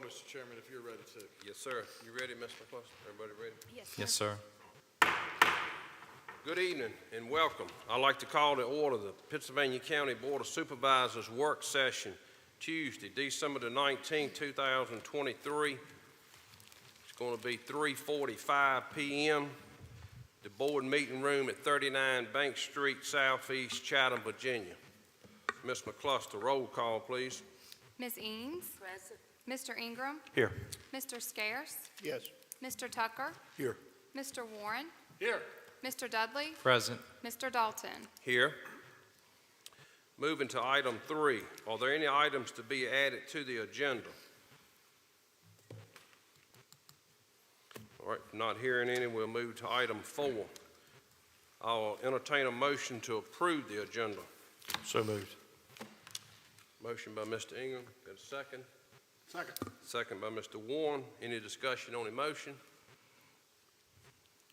Mr. Chairman, if you're ready to. Yes, sir. You ready, Mr. McCluskey? Everybody ready? Yes, sir. Good evening and welcome. I'd like to call to order the Pennsylvania County Board of Supervisors work session Tuesday, December the 19th, 2023. It's going to be 3:45 p.m. The board meeting room at 39 Bank Street, Southeast Chatham, Virginia. Ms. McCluskey, roll call, please. Ms. Eanes? Present. Mr. Ingram? Here. Mr. Scarce? Yes. Mr. Tucker? Here. Mr. Warren? Here. Mr. Dudley? Present. Mr. Dalton? Here. Moving to item 3. Are there any items to be added to the agenda? All right, not hearing any, we'll move to item 4. I'll entertain a motion to approve the agenda. So moved. Motion by Mr. Ingram. Got a second? Second. Second by Mr. Warren. Any discussion on the motion?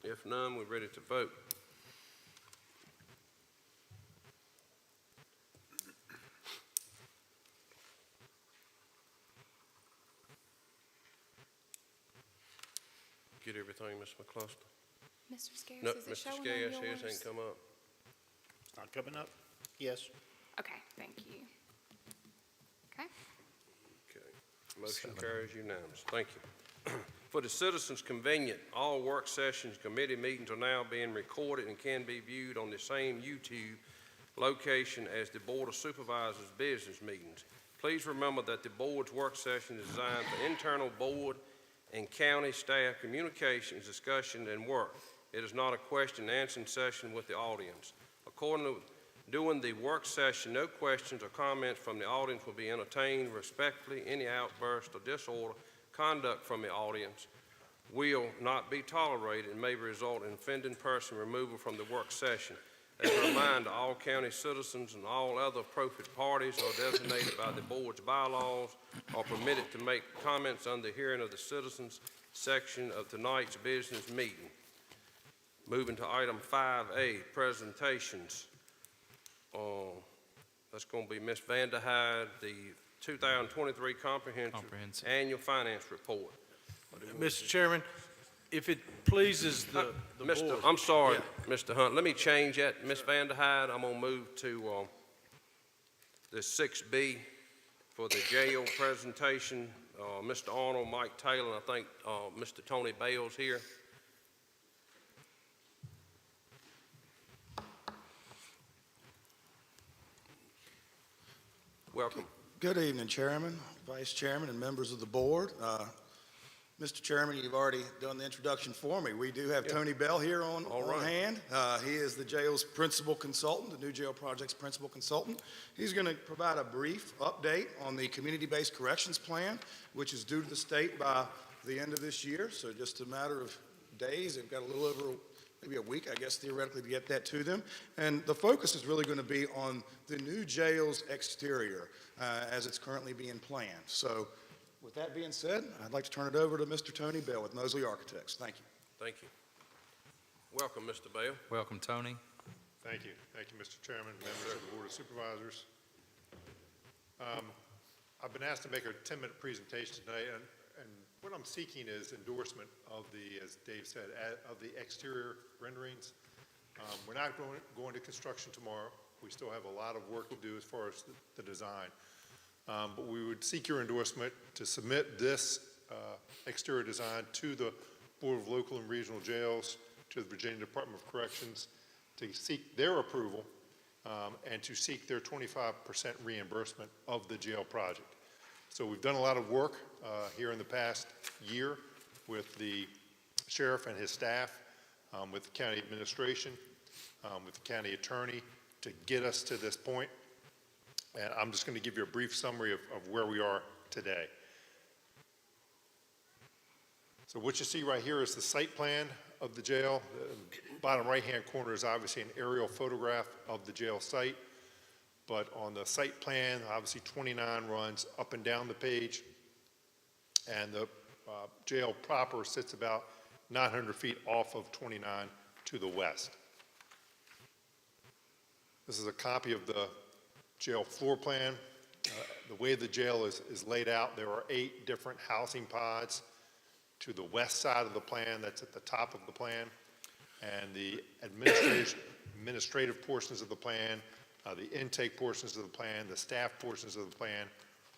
If none, we're ready to vote. Get everything, Ms. McCluskey? Mr. Scarce, No, is it Mr. showing Scarce, on his yours? ain't come up. Not coming up? Yes. Okay, thank you. Okay. Okay. Motion carries unanimous. Thank you. For the citizens' convenience, all work sessions, committee meetings are now being recorded and can be viewed on the same YouTube location as the Board of Supervisors business meetings. Please remember that the board's work session is designed for internal board and county staff communications, discussion, and work. It is not a question and answering session with the audience. According to during the work session, no questions or comments from the audience will be entertained. Respectfully, any outburst or disorder conduct from the audience will not be tolerated and may result in offending person removal from the work session. As a reminder, all county citizens and all other appropriate parties are designated by the board's bylaws are permitted to make comments under the hearing of the citizens section of tonight's business meeting. Moving to item 5A, presentations. That's going to be Ms. Vanderhyde, the 2023 Comprehensive Annual Finance Report. Mr. Chairman, if it pleases the board. I'm sorry, Yeah. Mr. Hunt. Let me change that. Ms. Vanderhyde, I'm going to move to the 6B for the jail presentation. Mr. Arnold, Mike Taylor, and I think Mr. Tony Bales here. Welcome. Good evening, Chairman, Vice Chairman, and members of the board. Mr. Chairman, you've already done the introduction for me. We do have Tony Bell here on hand. He is the jail's principal consultant, the new jail project's principal consultant. He's going to provide a brief update on the community-based corrections plan, which is due to the state by the end of this year, so just a matter of days. They've got a little over maybe a week, I guess, theoretically, to get that to them. And the focus is really going to be on the new jail's exterior as it's currently being planned. So with that being said, I'd like to turn it over to Mr. Tony Bell with Mosley Architects. Thank you. Thank you. Welcome, Mr. Bell. Welcome, Tony. Thank you. Thank you, Mr. Chairman, members of the Board of Supervisors. I've been asked to make a 10-minute presentation tonight, and what I'm seeking is endorsement of the, as Dave said, of the exterior renderings. We're not going to construction tomorrow. We still have a lot of work to do as far as the design. But we would seek your endorsement to submit this exterior design to the Board of Local and Regional Jails, to the Virginia Department of Corrections, to seek their approval and to seek their 25% reimbursement of the jail project. So we've done a lot of work here in the past year with the sheriff and his staff, with the county administration, with the county attorney to get us to this point. And I'm just going to give you a brief summary of where we are today. So what you see right here is the site plan of the jail. The bottom right-hand corner is obviously an aerial photograph of the jail site. But on the site plan, obviously 29 runs up and down the page. And the jail proper sits about 900 feet off of 29 to the west. This is a copy of the jail floor plan. the way the jail is laid out, there are 8 different housing pods to the west side of the plan, that's at the top of the plan, and the administrative portions of the plan, the intake portions of the plan, the staff portions of the plan,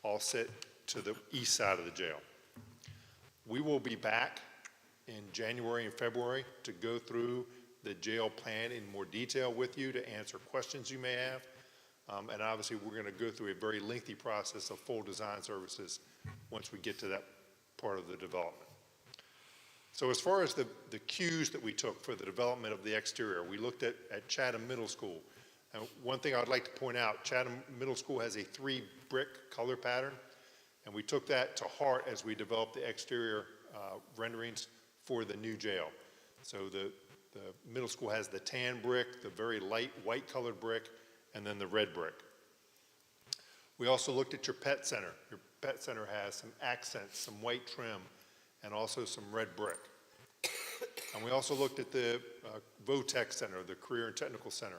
all sit to the east side of the jail. We will be back in January and February to go through the jail plan in more detail with you, to answer questions you may have. And obviously, we're going to go through a very lengthy process of full design services once we get to that part of the development. So as far as the cues that we took for the development of the exterior, we looked at Chatham Middle School. And one thing I'd like to point out, Chatham Middle School has a 3-brick color pattern, and we took that to heart as we developed the exterior renderings for the new jail. So the middle school has the tan brick, the very light white colored brick, and then the red brick. We also looked at your pet center. Your pet center has some accents, some white trim, and also some red brick. And we also looked at the VOTEC Center, the Career and Technical Center.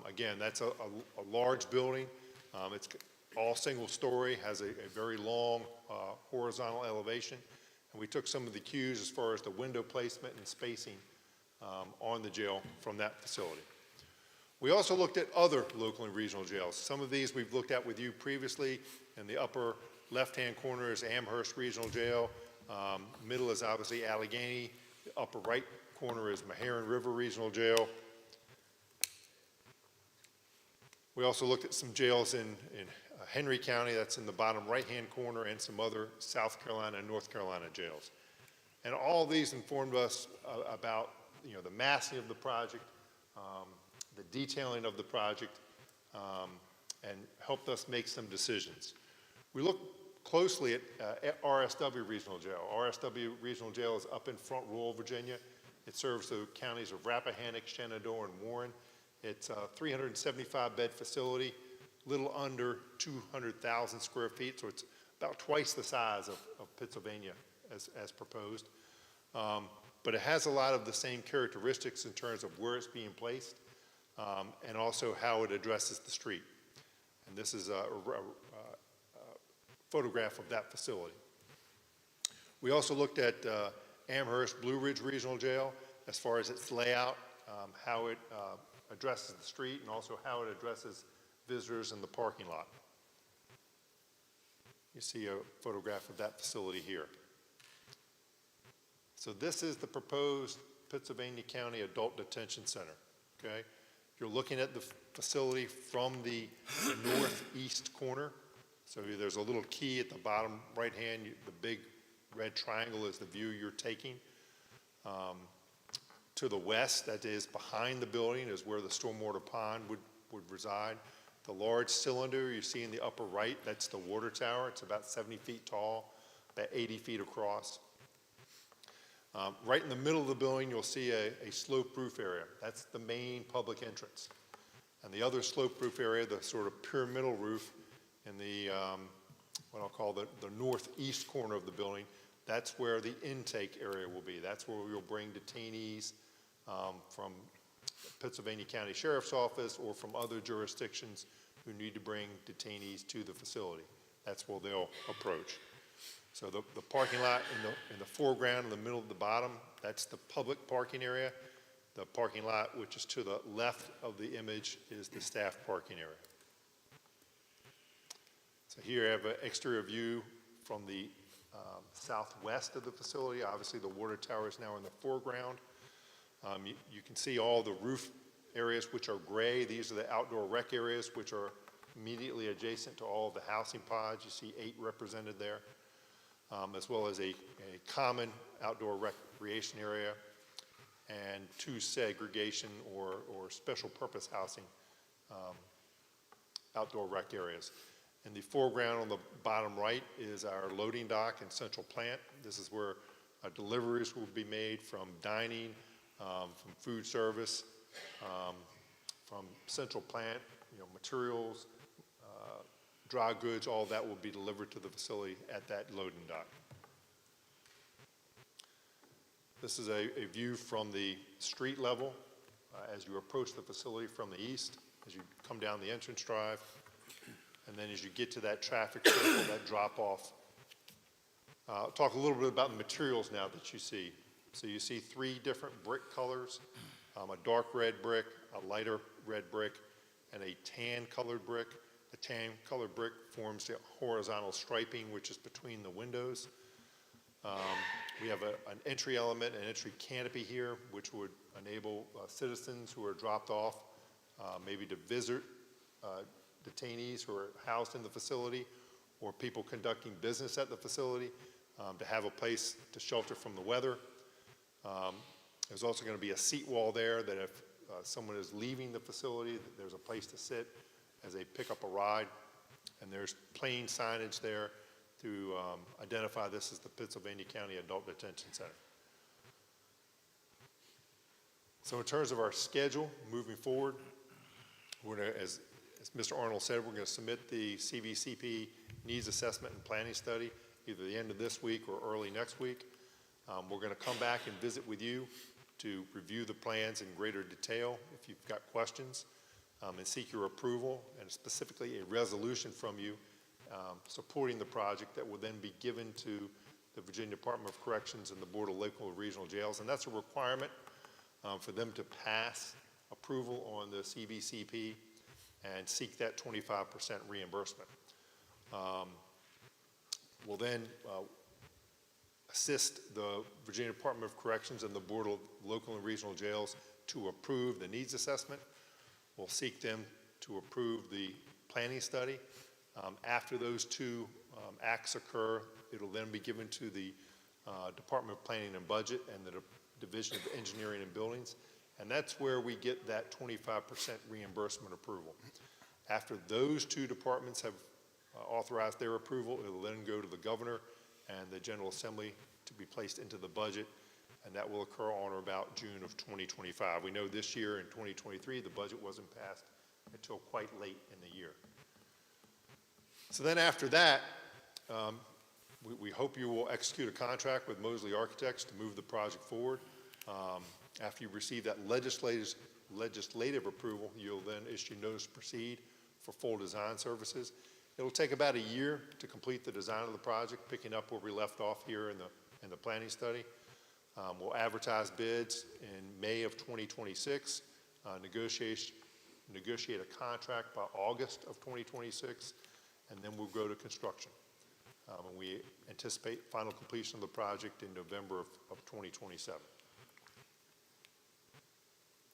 Again, that's a large building. It's all single story, has a very long horizontal elevation. And we took some of the cues as far as the window placement and spacing on the jail from that facility. We also looked at other local and regional jails. Some of these we've looked at with you previously. In the upper left-hand corner is Amherst Regional Jail. Middle is obviously Allegheny. The upper right corner is Meharon River Regional Jail. We also looked at some jails in Henry County, that's in the bottom right-hand corner, and some other South Carolina and North Carolina jails. And all these informed us about the massing of the project, the detailing of the project, and helped us make some decisions. We looked closely at RSW Regional Jail. RSW Regional Jail is up in Front Rural Virginia. It serves the counties of Rappahannock, Shenandoah, and Warren. It's a 375-bed facility, little under 200,000 square feet, so it's about twice the size of Pennsylvania as proposed. But it has a lot of the same characteristics in terms of where it's being placed and also how it addresses the street. And this is a photograph of that facility. We also looked at Amherst Blue Ridge Regional Jail as far as its layout, how it addresses the street, and also how it addresses visitors in the parking lot. You see a photograph of that facility here. So this is the proposed Pennsylvania County Adult Detention Center, okay? You're looking at the facility from the northeast corner. So there's a little key at the bottom right hand. The big red triangle is the view you're taking. To the west, that is behind the building, is where the stormwater pond would reside. The large cylinder you see in the upper right, that's the water tower. It's about 70 feet tall, about 80 feet across. Right in the middle of the building, you'll see a slope roof area. That's the main public entrance. And the other slope roof area, the sort of pyramidal roof in the, what I'll call the northeast corner of the building, that's where the intake area will be. That's where we'll bring detainees from Pennsylvania County Sheriff's Office or from other jurisdictions who need to bring detainees to the facility. That's where they'll approach. So the parking lot in the foreground, in the middle of the bottom, that's the public parking area. The parking lot, which is to the left of the image, is the staff parking area. So here I have an exterior view from the southwest of the facility. Obviously, the water tower is now in the foreground. You can see all the roof areas, which are gray. These are the outdoor rec areas, which are immediately adjacent to all of the housing pods. You see 8 represented there, as well as a common outdoor recreation area and 2 segregation or special purpose housing outdoor rec areas. In the foreground on the bottom right is our loading dock and central plant. This is where deliveries will be made from dining, from food service, from central plant, materials, dry goods, all that will be delivered to the facility at that loading dock. This is a view from the street level as you approach the facility from the east, as you come down the entrance drive. And And then as you get to that traffic circle, that drop off, talk a little bit about the materials now that you see. So you see 3 different brick colors, a dark red brick, a lighter red brick, and a tan colored brick. The tan colored brick forms the horizontal striping, which is between the windows. We have an entry element, an entry canopy here, which would enable citizens who are dropped off, maybe to visit detainees who are housed in the facility, or people conducting business at the facility, to have a place to shelter from the weather. There's also going to be a seat wall there that if someone is leaving the facility, there's a place to sit as they pick up a ride. And there's plain signage there to identify this as the Pennsylvania County Adult Detention Center. So in terms of our schedule moving forward, we're going to, as Mr. Arnold said, we're going to submit the CVCP needs assessment and planning study either the end of this week or early next week. We're going to come back and visit with you to review the plans in greater detail if you've got questions, and seek your approval and specifically a resolution from you supporting the project that will then be given to the Virginia Department of Corrections and the Board of Local and Regional Jails. And that's a requirement for them to pass approval on the CVCP and seek that 25% reimbursement. We'll then assist the Virginia Department of Corrections and the Board of Local and Regional Jails to approve the needs assessment. We'll seek them to approve the planning study. After those 2 acts occur, it'll then be given to the Department of Planning and Budget and the Division of Engineering and Buildings, and that's where we get that 25% reimbursement approval. After those 2 departments have authorized their approval, it'll then go to the governor and the General Assembly to be placed into the budget, and that will occur on or about June of 2025. We know this year in 2023, the budget wasn't passed until quite late in the year. So then after that, we hope you will execute a contract with Mosley Architects to move the project forward. After you receive that legislative approval, you'll then issue notice to proceed for full design services. It'll take about a year to complete the design of the project, picking up where we left off here in the planning study. We'll advertise bids in May of 2026, negotiate a contract by August of 2026, and then we'll go to construction. And we anticipate final completion of the project in November of 2027.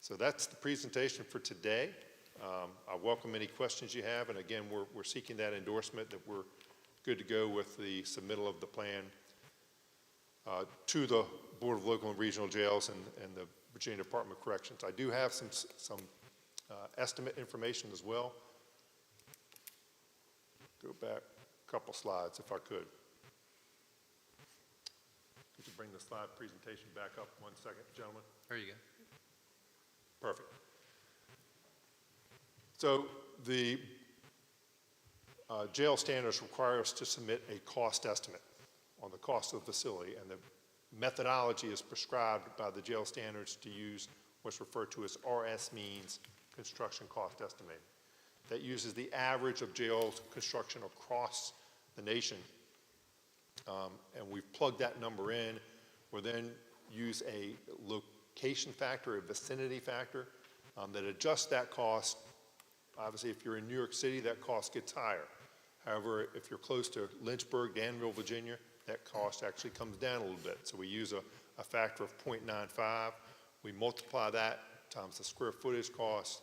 So that's the presentation for today. I welcome any questions you have, and again, we're seeking that endorsement that we're good to go with the submittal of the plan to the Board of Local and Regional Jails and the Virginia Department of Corrections. I do have some estimate information as well. Go back a couple slides if I could. Could you bring the slide presentation back up 1 second, gentlemen? There you go. Perfect. So the jail standards require us to submit a cost estimate on the cost of the facility, and the methodology is prescribed by the jail standards to use what's referred to as RS means construction cost estimating. That uses the average of jail construction across the nation, and we've plugged that number in. We'll then use a location factor, a vicinity factor, that adjusts that cost. Obviously, if you're in New York City, that cost gets higher. However, if you're close to Lynchburg, Danville, Virginia, that cost actually comes down a little bit. So we use a factor of 0.95. We multiply that times the square footage cost,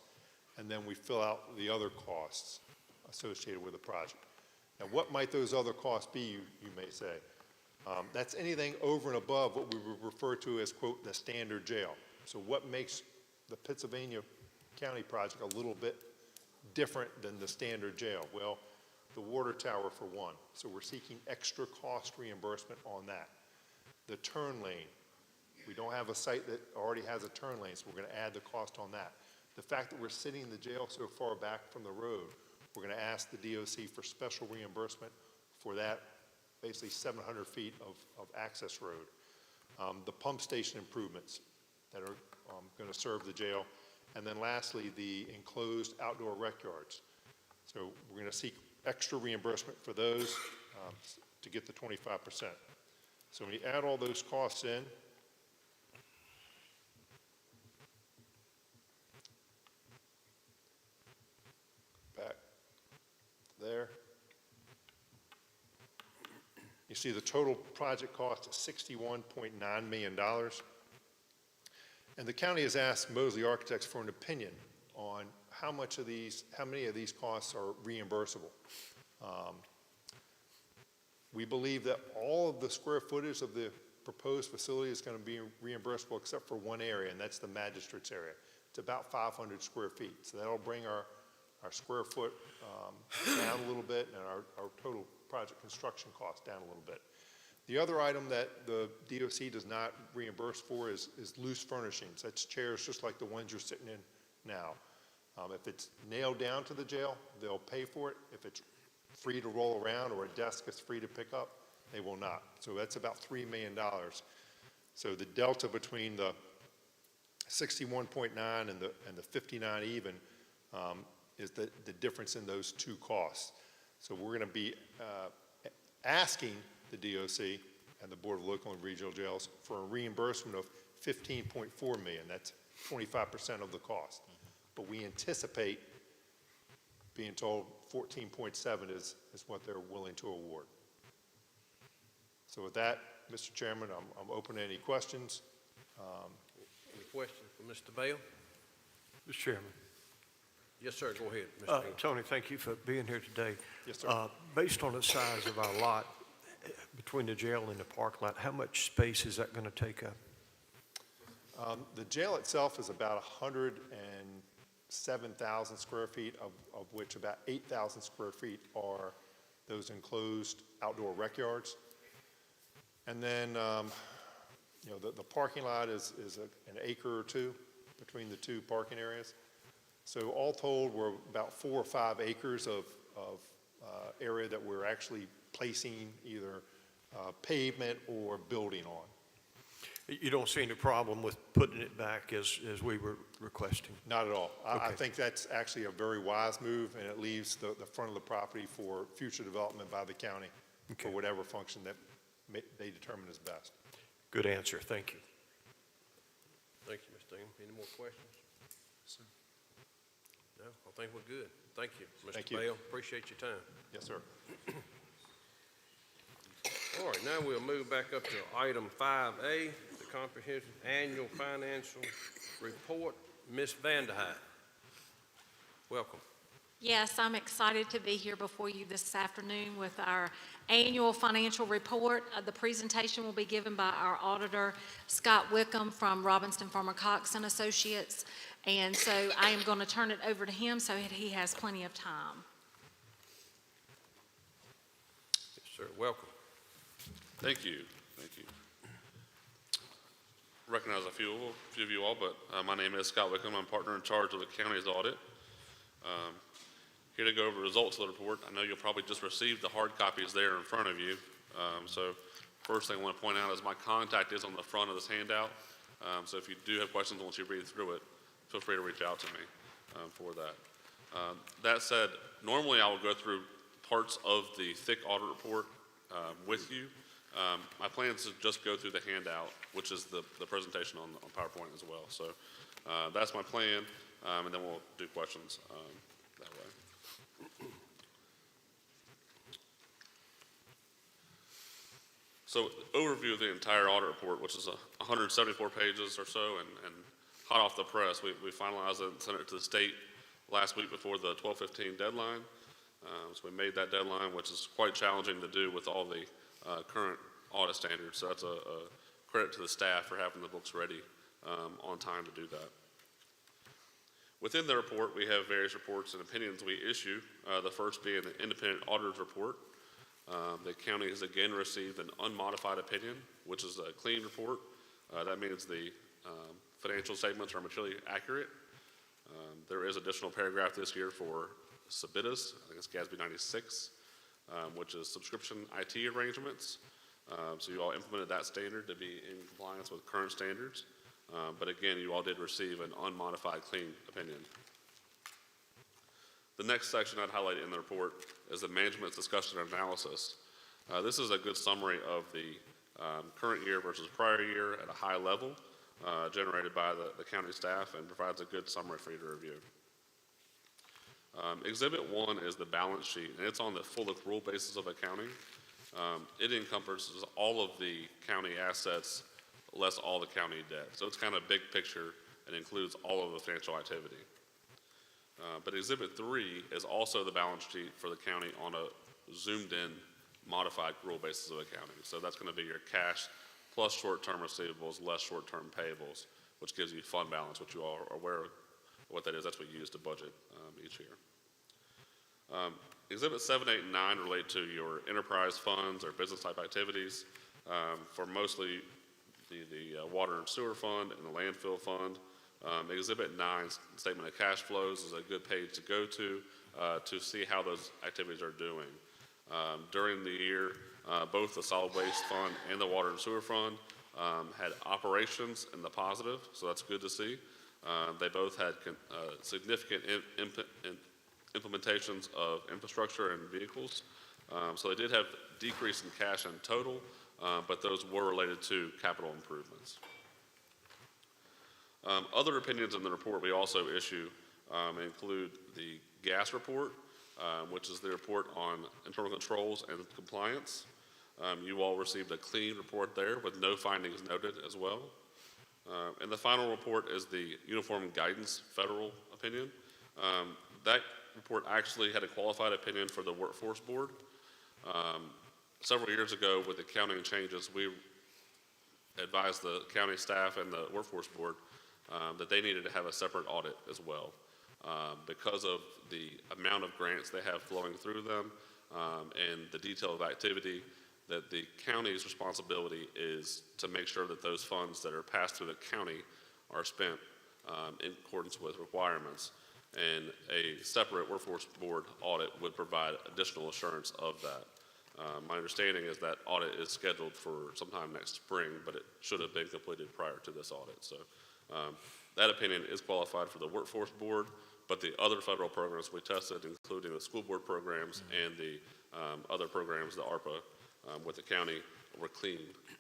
and then we fill out the other costs associated with the project. Now, what might those other costs be, you may say? That's anything over and above what we would refer to as, quote, the standard jail. So what makes the Pennsylvania County project a little bit different than the standard jail? Well, the water tower for one. So we're seeking extra cost reimbursement on that. The turn lane. We don't have a site that already has a turn lane, so we're going to add the cost on that. The fact that we're sitting in the jail so far back from the road, we're going to ask the DOC for special reimbursement for that, basically 700 feet of access road. The pump station improvements that are going to serve the jail. And then lastly, the enclosed outdoor rec yards. So we're going to seek extra reimbursement for those to get the 25%. So when you add all those costs in, back there, you see the total project cost is $61.9 million. And the county has asked Mosley Architects for an opinion on how many of these costs are reimbursable. We believe that all of the square footage of the proposed facility is going to be reimbursable except for one area, and that's the magistrate's area. It's about 500 square feet. So that'll bring our square foot down a little bit and our total project construction cost down a little bit. The other item that the DOC does not reimburse for is loose furnishings. That's chairs just like the ones you're sitting in now. If it's nailed down to the jail, they'll pay for it. If it's free to roll around or a desk is free to pick up, they will not. So that's about $3 million. So the delta between the 61.9 and the 59 even is the difference in those two costs. So we're going to be asking the DOC and the Board of Local and Regional Jails for a reimbursement of $15.4 million. That's 25% of the cost. But we anticipate being told 14.7 is what they're willing to award. So with that, Mr. Chairman, I'm open to any questions. Any questions for Mr. Bell? Mr. Chairman. Yes, sir, go ahead, Mr. Bell. Tony, thank you for being here today. Yes, sir. Based on the size of our lot between the jail and the parking lot, how much space is that going to take up? The jail itself is about 107,000 square feet, of which about 8,000 square feet are those enclosed outdoor rec yards. And then, the parking lot is an acre or two between the two parking areas. So all told, we're about 4 or 5 acres of area that we're actually placing either pavement or building on. You don't see any problem with putting it back as we were requesting? Not at all. I Okay. think that's actually a very wise move, and it leaves the front of the property for future development by the county for whatever function that they determine is best. Good answer. Thank you. Thank you, Mr. Ingham. Any more questions? No, I think we're good. Thank you, Thank Mr. you. Bell. Appreciate your time. Yes, sir. All right, now we'll move back up to item 5A, the comprehensive annual financial report. Ms. Vanderhyde, welcome. Yes, I'm excited to be here before you this afternoon with our annual financial report. The presentation will be given by our auditor, Scott Wickham from Robinson Farmer Cox and Associates. And so I am going to turn it over to him so that he has plenty of time. Yes, sir, welcome. Thank you. Thank you. Recognize a few of you all, but my name is Scott Wickham. I'm partner in charge of the county's audit. Here to go over the results of the report. I know you'll probably just receive the hard copies there in front of you. So first thing I want to point out is my contact is on the front of this handout. So if you do have questions once you read through it, feel free to reach out to me for that. That said, normally I will go through parts of the thick audit report with you. My plan is to just go through the handout, which is the presentation on PowerPoint as well. So that's my plan, and then we'll do questions that way. So overview of the entire audit report, which is 174 pages or so, and hot off the press, we finalized it and sent it to the state last week before the 12/15 deadline. So we made that deadline, which is quite challenging to do with all the current audit standards. So that's a credit to the staff for having the books ready on time to do that. Within the report, we have various reports and opinions we issue, the first being the independent auditor's report. The county has again received an unmodified opinion, which is a clean report. That means the financial statements are materially accurate. There is additional paragraph this year for SBITAs, I think it's GASB 96, which is subscription IT arrangements. So you all implemented that standard to be in compliance with current standards. But again, you all did receive an unmodified clean opinion. The next section I'd highlight in the report is the management's discussion and analysis. This is a good summary of the current year versus prior year at a high level, generated by the county staff, and provides a good summary for you to review. Exhibit 1 is the balance sheet, and it's on the full accrual basis of accounting. It encompasses all of the county assets, less all the county debt. So it's kind of big picture and includes all of the financial activity. But Exhibit 3 is also the balance sheet for the county on a zoomed-in, modified accrual basis of accounting. So that's going to be your cash plus short-term receivables, less short-term payables, which gives you fund balance, which you all are aware of what that is. That's what you use to budget each year. Exhibit 7, 8, and 9 relate to your enterprise funds or business type activities for mostly the water and sewer fund and the landfill fund. Exhibit 9, statement of cash flows, is a good page to go to see how those activities are doing. During the year, both the solid waste fund and the water and sewer fund had operations in the positive, so that's good to see. They both had significant implementations of infrastructure and vehicles. So they did have decrease in cash in total, but those were related to capital improvements. Other opinions in the report we also issue include the gas report, which is the report on internal controls and compliance. You all received a clean report there with no findings noted as well. And the final report is the Uniform Guidance Federal opinion. That report actually had a qualified opinion for the Workforce Board. Several years ago with the accounting changes, we advised the county staff and the Workforce Board that they needed to have a separate audit as well because of the amount of grants they have flowing through them and the detail of activity, that the county's responsibility is to make sure that those funds that are passed through the county are spent in accordance with requirements. And a separate Workforce Board audit would provide additional assurance of that. My understanding is that audit is scheduled for sometime next spring, but it should have been completed prior to this audit. So that opinion is qualified for the Workforce Board, but the other federal programs we tested, including the school board programs and the other programs, the ARPA with the county, were clean,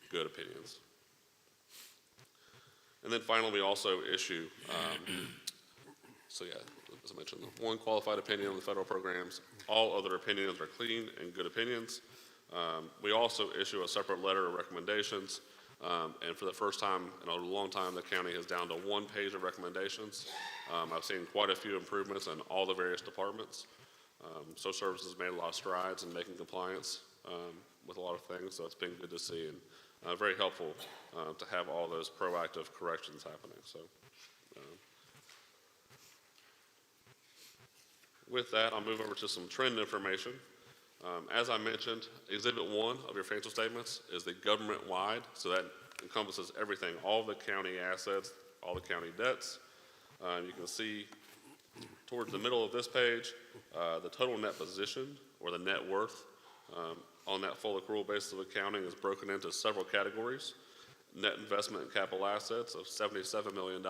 good opinions. And then finally, we also issue, so yeah, as I mentioned, one qualified opinion on the federal programs. All other opinions are clean and good opinions. We also issue a separate letter of recommendations, and for the first time in a long time, the county is down to 1 page of recommendations. I've seen quite a few improvements in all the various departments. Social Services made a lot of strides in making compliance with a lot of things, so it's been good to see and very helpful to have all those proactive corrections happening. So. With that, I'll move over to some trend information. As I mentioned, Exhibit 1 of your financial statements is the government-wide, so that encompasses everything, all the county assets, all the county debts. You can see towards the middle of this page, the total net position, or the net worth, on that full accrual basis of accounting is broken into several categories. Net investment in capital assets of $77 million.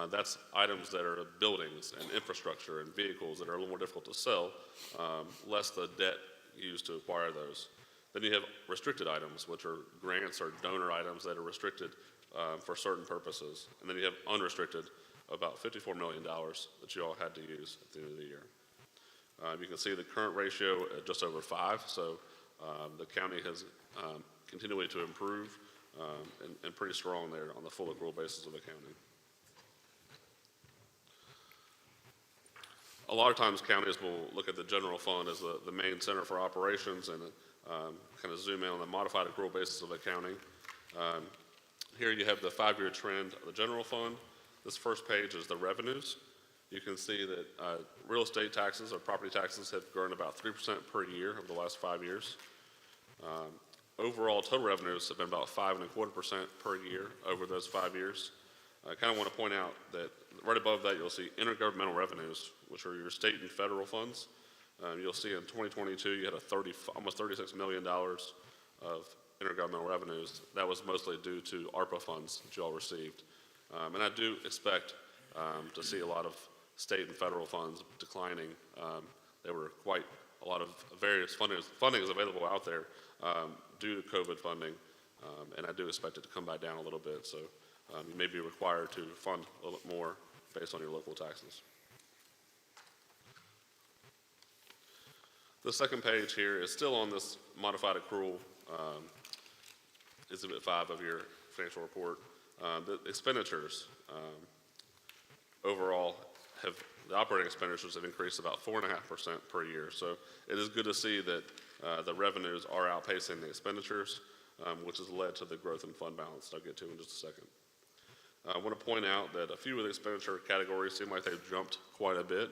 That's items that are buildings and infrastructure and vehicles that are a little more difficult to sell, less the debt used to acquire those. Then you have restricted items, which are grants or donor items that are restricted for certain purposes. And then you have unrestricted, about $54 million that you all had to use at the end of the year. You can see the current ratio at just over 5, so the county has continually to improve and pretty strong there on the full accrual basis of accounting. A lot of times counties will look at the general fund as the main center for operations and kind of zoom in on the modified accrual basis of accounting. Here you have the 5-year trend of the general fund. This first page is the revenues. You can see that real estate taxes or property taxes have grown about 3% per year over the last 5 years. Overall total revenues have been about 5.25% per year over those 5 years. I kind of want to point out that right above that you'll see intergovernmental revenues, which are your state and federal funds. You'll see in 2022 you had almost $36 million of intergovernmental revenues. That was mostly due to ARPA funds that you all received. And I do expect to see a lot of state and federal funds declining. There were quite a lot of various funding is available out there due to COVID funding, and I do expect it to come back down a little bit. So you may be required to fund a little bit more based on your local taxes. The second page here is still on this modified accrual, Exhibit 5 of your financial report. The expenditures overall the operating expenditures have increased about 4.5% per year. So it is good to see that the revenues are outpacing the expenditures, which has led to the growth in fund balance that I'll get to in just a second. I want to point out that a few of the expenditure categories seem like they've jumped quite a bit.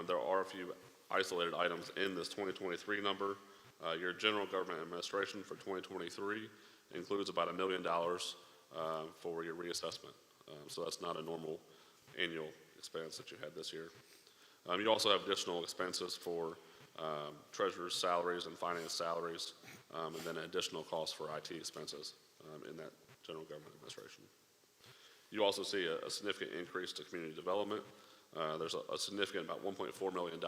There are a few isolated items in this 2023 number. Your general government administration for 2023 includes about $1 million for your reassessment. So that's not a normal annual expense that you had this year. You also have additional expenses for treasurer's salaries and finance salaries, and then additional costs for IT expenses in that general government administration. You also see a significant increase to community development. There's a significant, about $1.4 million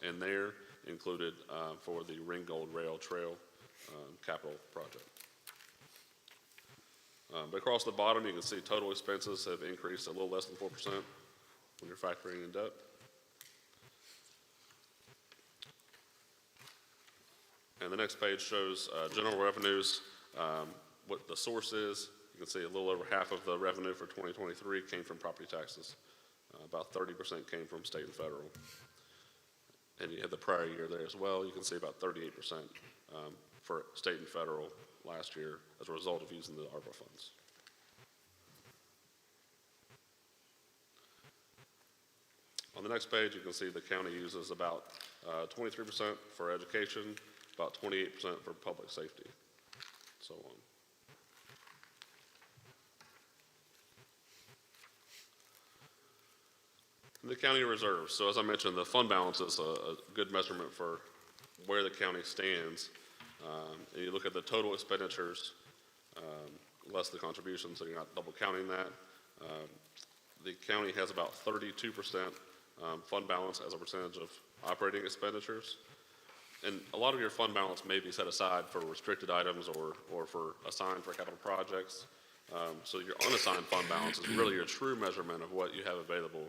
in there included for the Ringgold Rail Trail capital project. But across the bottom, you can see total expenses have increased a little less than 4% when you're factoring in debt. And the next page shows general revenues, what the source is. You can see a little over half of the revenue for 2023 came from property taxes. About 30% came from state and federal. And you had the prior year there as well. You can see about 38% for state and federal last year as a result of using the ARPA funds. On the next page, you can see the county uses about 23% for education, about 28% for public safety, so on. The county reserves. So as I mentioned, the fund balance is a good measurement for where the county stands. And you look at the total expenditures, less the contributions, so you're not double counting that. The county has about 32% fund balance as a percentage of operating expenditures. And a lot of your fund balance may be set aside for restricted items or for assigned for capital projects. So your unassigned fund balance is really your true measurement of what you have available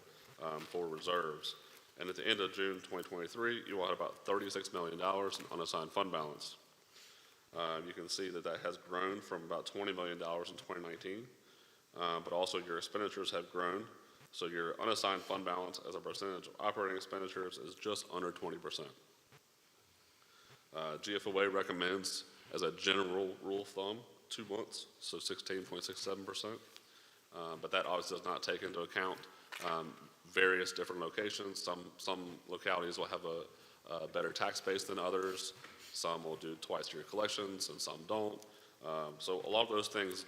for reserves. And at the end of June 2023, you will have about $36 million in unassigned fund balance. You can see that that has grown from about $20 million in 2019, but also your expenditures have grown. So your unassigned fund balance as a percentage of operating expenditures is just under 20%. GFOA recommends, as a general rule of thumb, 2 months, so 16.67%. But that obviously does not take into account various different locations. Some localities will have a better tax base than others. Some will do twice-year collections, and some don't. So a lot of those things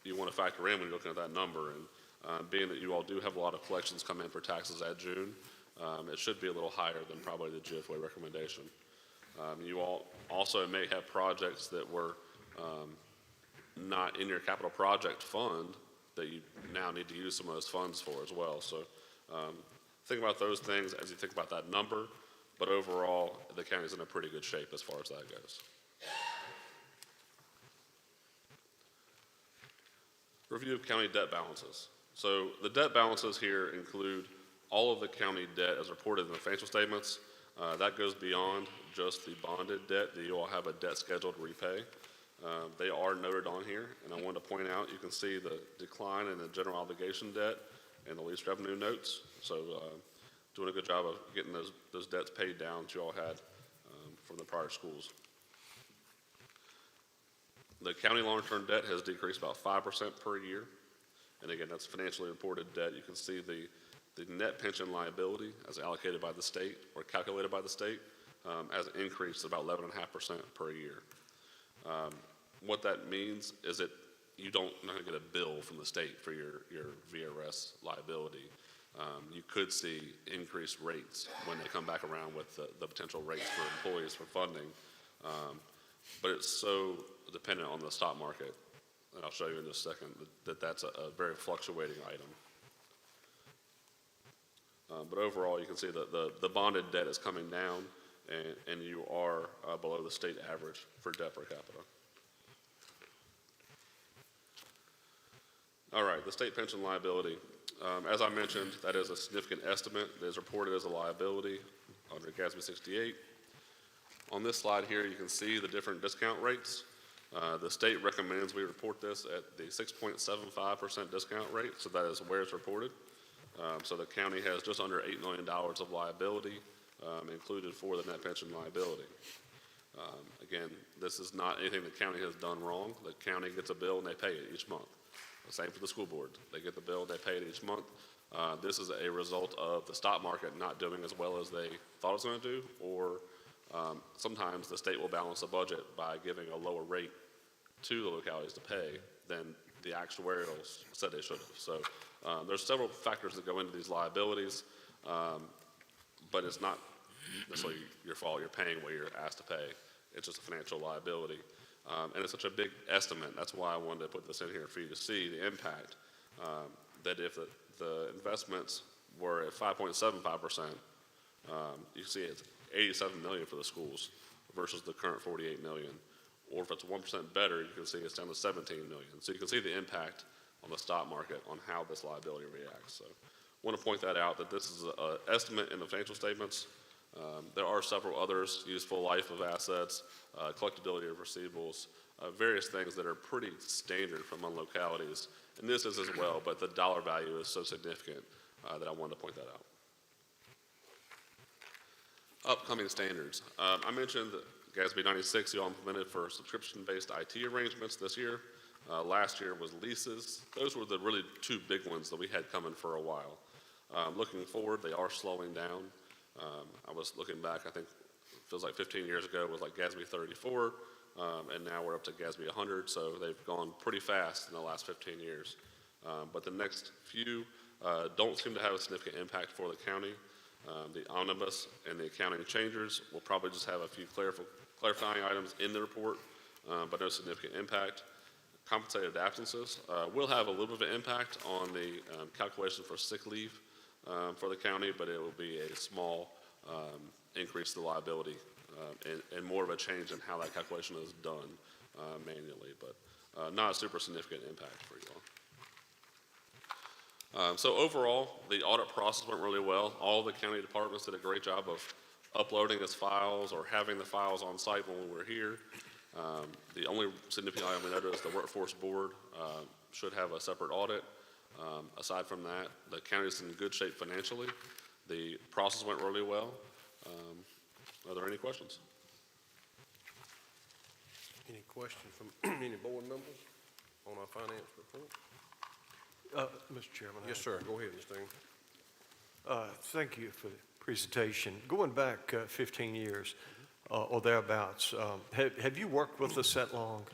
you want to factor in when you're looking at that number. And being that you all do have a lot of collections come in for taxes at June, it should be a little higher than probably the GFOA recommendation. You all also may have projects that were not in your capital project fund that you now need to use some of those funds for as well. So think about those things as you think about that number, but overall, the county's in a pretty good shape as far as that goes. Review of county debt balances. So the debt balances here include all of the county debt as reported in the financial statements. That goes beyond just the bonded debt that you all have a debt schedule to repay. They are noted on here, and I wanted to point out, you can see the decline in the general obligation debt and the lease revenue notes. So doing a good job of getting those debts paid down that you all had from the prior schools. The county long-term debt has decreased about 5% per year. And again, that's financially reported debt. You can see the net pension liability as allocated by the state or calculated by the state has increased about 11.5% per year. What that means is that you not going to get a bill from the state for your VRS liability. You could see increased rates when they come back around with the potential rates for employees for funding. But it's so dependent on the stock market, and I'll show you in just a second, that's a very fluctuating item. But overall, you can see that the bonded debt is coming down, and you are below the state average for debt per capita. All right, the state pension liability. As I mentioned, that is a significant estimate that is reported as a liability under GASB 68. On this slide here, you can see the different discount rates. The state recommends we report this at the 6.75% discount rate, so that is where it's reported. So the county has just under $8 million of liability included for the net pension liability. Again, this is not anything the county has done wrong. The county gets a bill and they pay it each month. The same for the school board. They get the bill, they pay it each month. This is a result of the stock market not doing as well as they thought it was going to do, or sometimes the state will balance the budget by giving a lower rate to the localities to pay than the actuarials said they should have. So there's several factors that go into these liabilities, but it's not necessarily your fault. You're paying what you're asked to pay. It's just a financial liability. And it's such a big estimate. That's why I wanted to put this in here for you to see the impact, that if the investments were at 5.75%, you can see it's $87 million for the schools versus the current $48 million. Or if it's 1% better, you can see it's down to $17 million. So you can see the impact on the stock market on how this liability reacts. So I want to point that out, that this is an estimate in the financial statements. There are several others, useful life of assets, collectability of receivables, various things that are pretty standard from among localities. And this is as well, but the dollar value is so significant that I wanted to point that out. Upcoming standards. I mentioned that GASB 96 you all implemented for subscription-based IT arrangements this year. Last year was leases. Those were the really two big ones that we had coming for a while. Looking forward, they are slowing down. I was looking back, I think it feels like 15 years ago, it was like GASB 34, and now we're up to GASB 100, so they've gone pretty fast in the last 15 years. But the next few don't seem to have a significant impact for the county. The omnibus and the accounting changers will probably just have a few clarifying items in the report, but no significant impact. Compensated absences will have a little bit of an impact on the calculation for sick leave for the county, but it will be a small increase to the liability and more of a change in how that calculation is done manually, but not a super significant impact for you all. So overall, the audit process went really well. All the county departments did a great job of uploading its files or having the files on site when we were here. The only significant item we noted is the workforce board should have a separate audit. Aside from that, the county is in good shape financially. The process went really well. Are there any questions? Any questions from any board members on our finance report? Mr. Chairman. Yes, sir. Go ahead, Mr. Ingram. Thank you for the presentation. Going back 15 years or thereabouts, have you worked with us that long?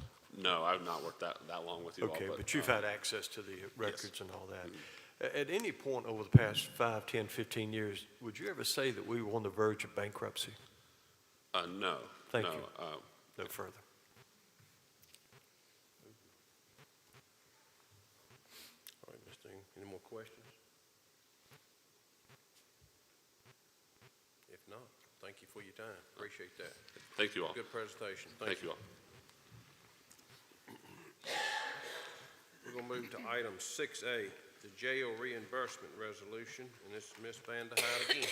No, I've not worked that long with you all. Okay, but you've had access to the records and all that. At any point over the past 5, 10, 15 years, would you ever say that we were on the verge of bankruptcy? No. Thank no, you. No further. All right, Mr. Ingram, any more questions? If not, thank you for your time. Appreciate that. Thank you all. Good presentation. Thank you all. We're going to move to item 6A, the jail reimbursement resolution, and this is Ms. Van der Heide again.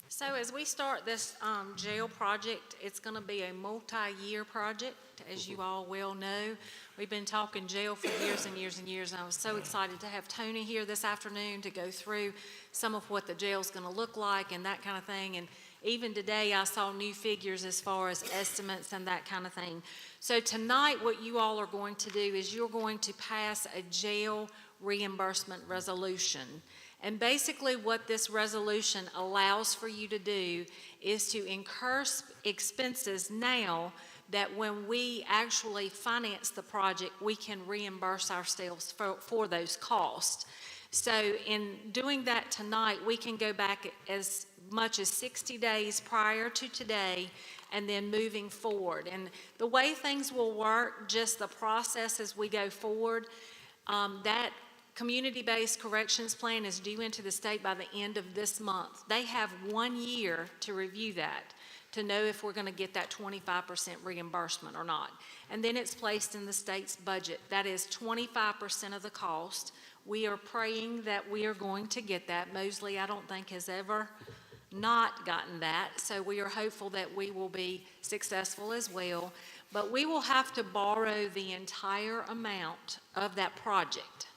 So as we start this jail project, it's going to be a multi-year project, as you all well know. We've been talking jail for years and years and years, and I was so excited to have Tony here this afternoon to go through some of what the jail's going to look like and that kind of thing. And even today, I saw new figures as far as estimates and that kind of thing. So tonight, what you all are going to do is you're going to pass a jail reimbursement resolution. And basically what this resolution allows for you to do is to incur expenses now that when we actually finance the project, we can reimburse ourselves for those costs. So in doing that tonight, we can go back as much as 60 days prior to today and then moving forward. And the way things will work, just the process as we go forward, that community-based corrections plan is due into the state by the end of this month. They have 1 year to review that, to know if we're going to get that 25% reimbursement or not. And then it's placed in the state's budget. That is 25% of the cost. We are praying that we are going to get that. Mosley, I don't think, has ever not gotten that, so we are hopeful that we will be successful as well. But we will have to borrow the entire amount of that project.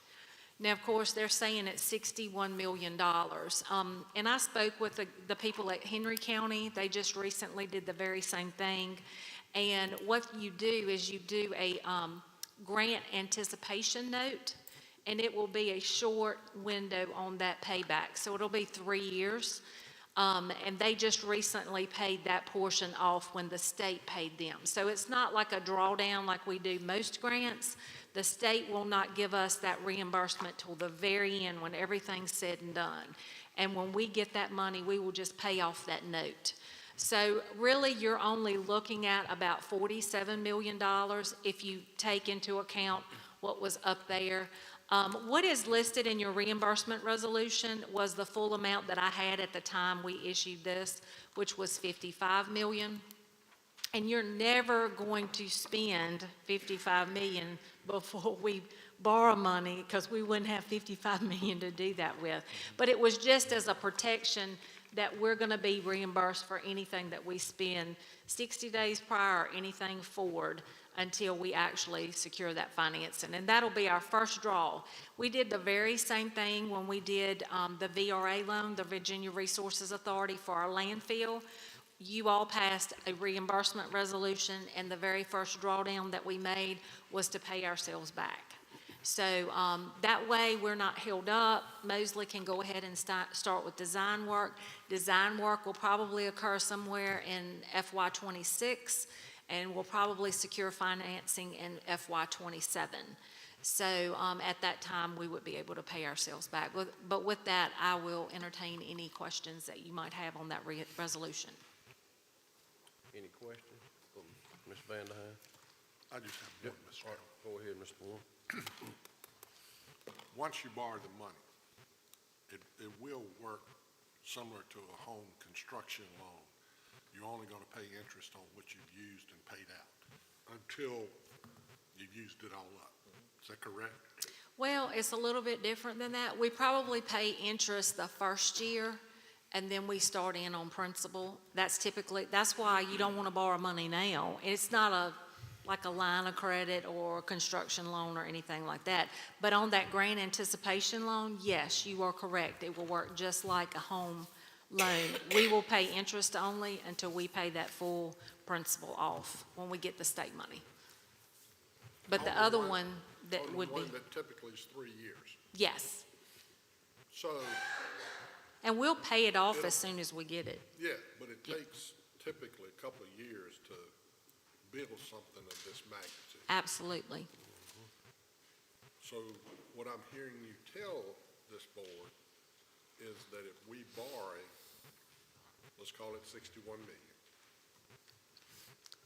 Now, of course, they're saying it's $61 million. And I spoke with the people at Henry County. They just recently did the very same thing. And what you do is you do a grant anticipation note, and it will be a short window on that payback. So it'll be 3 years. And they just recently paid that portion off when the state paid them. So it's not like a drawdown like we do most grants. The state will not give us that reimbursement till the very end when everything's said and done. And when we get that money, we will just pay off that note. So really, you're only looking at about $47 million if you take into account what was up there. What is listed in your reimbursement resolution was the full amount that I had at the time we issued this, which was $55 million. And you're never going to spend $55 million before we borrow money, because we wouldn't have $55 million to do that with. But it was just as a protection that we're going to be reimbursed for anything that we spend 60 days prior or anything forward until we actually secure that financing. And that'll be our first draw. We did the very same thing when we did the VRA loan, the Virginia Resources Authority, for our landfill. You all passed a reimbursement resolution, and the very first drawdown that we made was to pay ourselves back. So that way we're not held up. Mosley can go ahead and start with design work. Design work will probably occur somewhere in FY26, and we'll probably secure financing in FY27. So at that time, we would be able to pay ourselves back. But with that, I will entertain any questions that you might have on that resolution. Any questions from Ms. Vanderheim? I just have one, Mr. Chairman. Go ahead, Mr. Moore. Once you borrow the money, it will work similar to a home construction loan. You're only going to pay interest on what you've used and paid out until you've used it all up. Is that correct? Well, it's a little bit different than that. We probably pay interest the first year, and then we start in on principal. That's why you don't want to borrow money now. It's not like a line of credit or a construction loan or anything like that. But on that grant anticipation loan, yes, you are correct. It will work just like a home loan. We will pay interest only until we pay that full principal off when we get the state money. But the other one that would be, the one that typically is 3 years. yes. So, And we'll pay it off as soon as we get it. yeah, but it takes typically a couple of years to build something of this magnitude. Absolutely. So what I'm hearing you tell this board is that if we borrow, let's call it 61 million.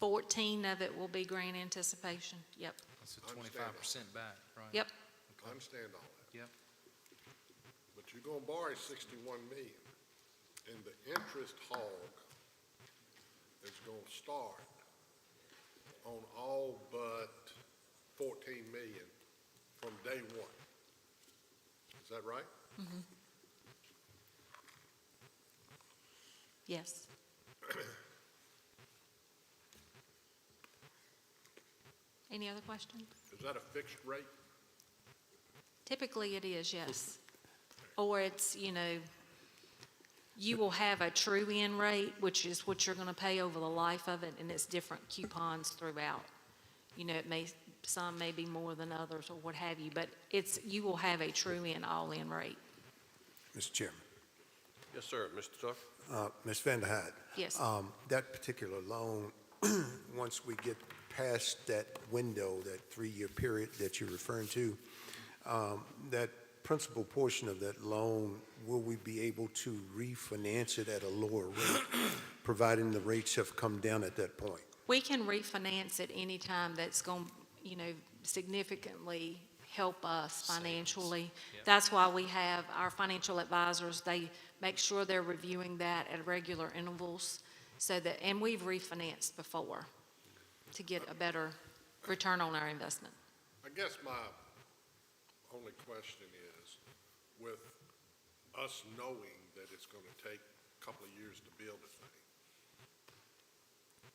14 of it will be grant anticipation. Yep. That's a I understand 25% back, right? Yep. I understand all that. Yep. But you're gonna borrow 61 million, and the interest hog is gonna start on all but 14 million from day one. Is that right? Yes. Any other questions? Is that a fixed rate? Typically it is, yes. Or it's, you will have a true-in rate, which is what you're going to pay over the life of it, and it's different coupons throughout. Some may be more than others or what have you, but you will have a true-in, all-in rate. Mr. Chairman, Yes, sir, Mr. Tucker. Ms. Vanderhyde. Yes. That particular loan, once we get past that window, that 3-year period that you're referring to, that principal portion of that loan, will we be able to refinance it at a lower rate, providing the rates have come down at that point? We can refinance it any time that's going, significantly help us financially. That's why we have our financial advisors. They make sure they're reviewing that at regular intervals so that, and we've refinanced before to get a better return on our investment. I guess my only question is, with us knowing that it's gonna take a couple of years to build a thing,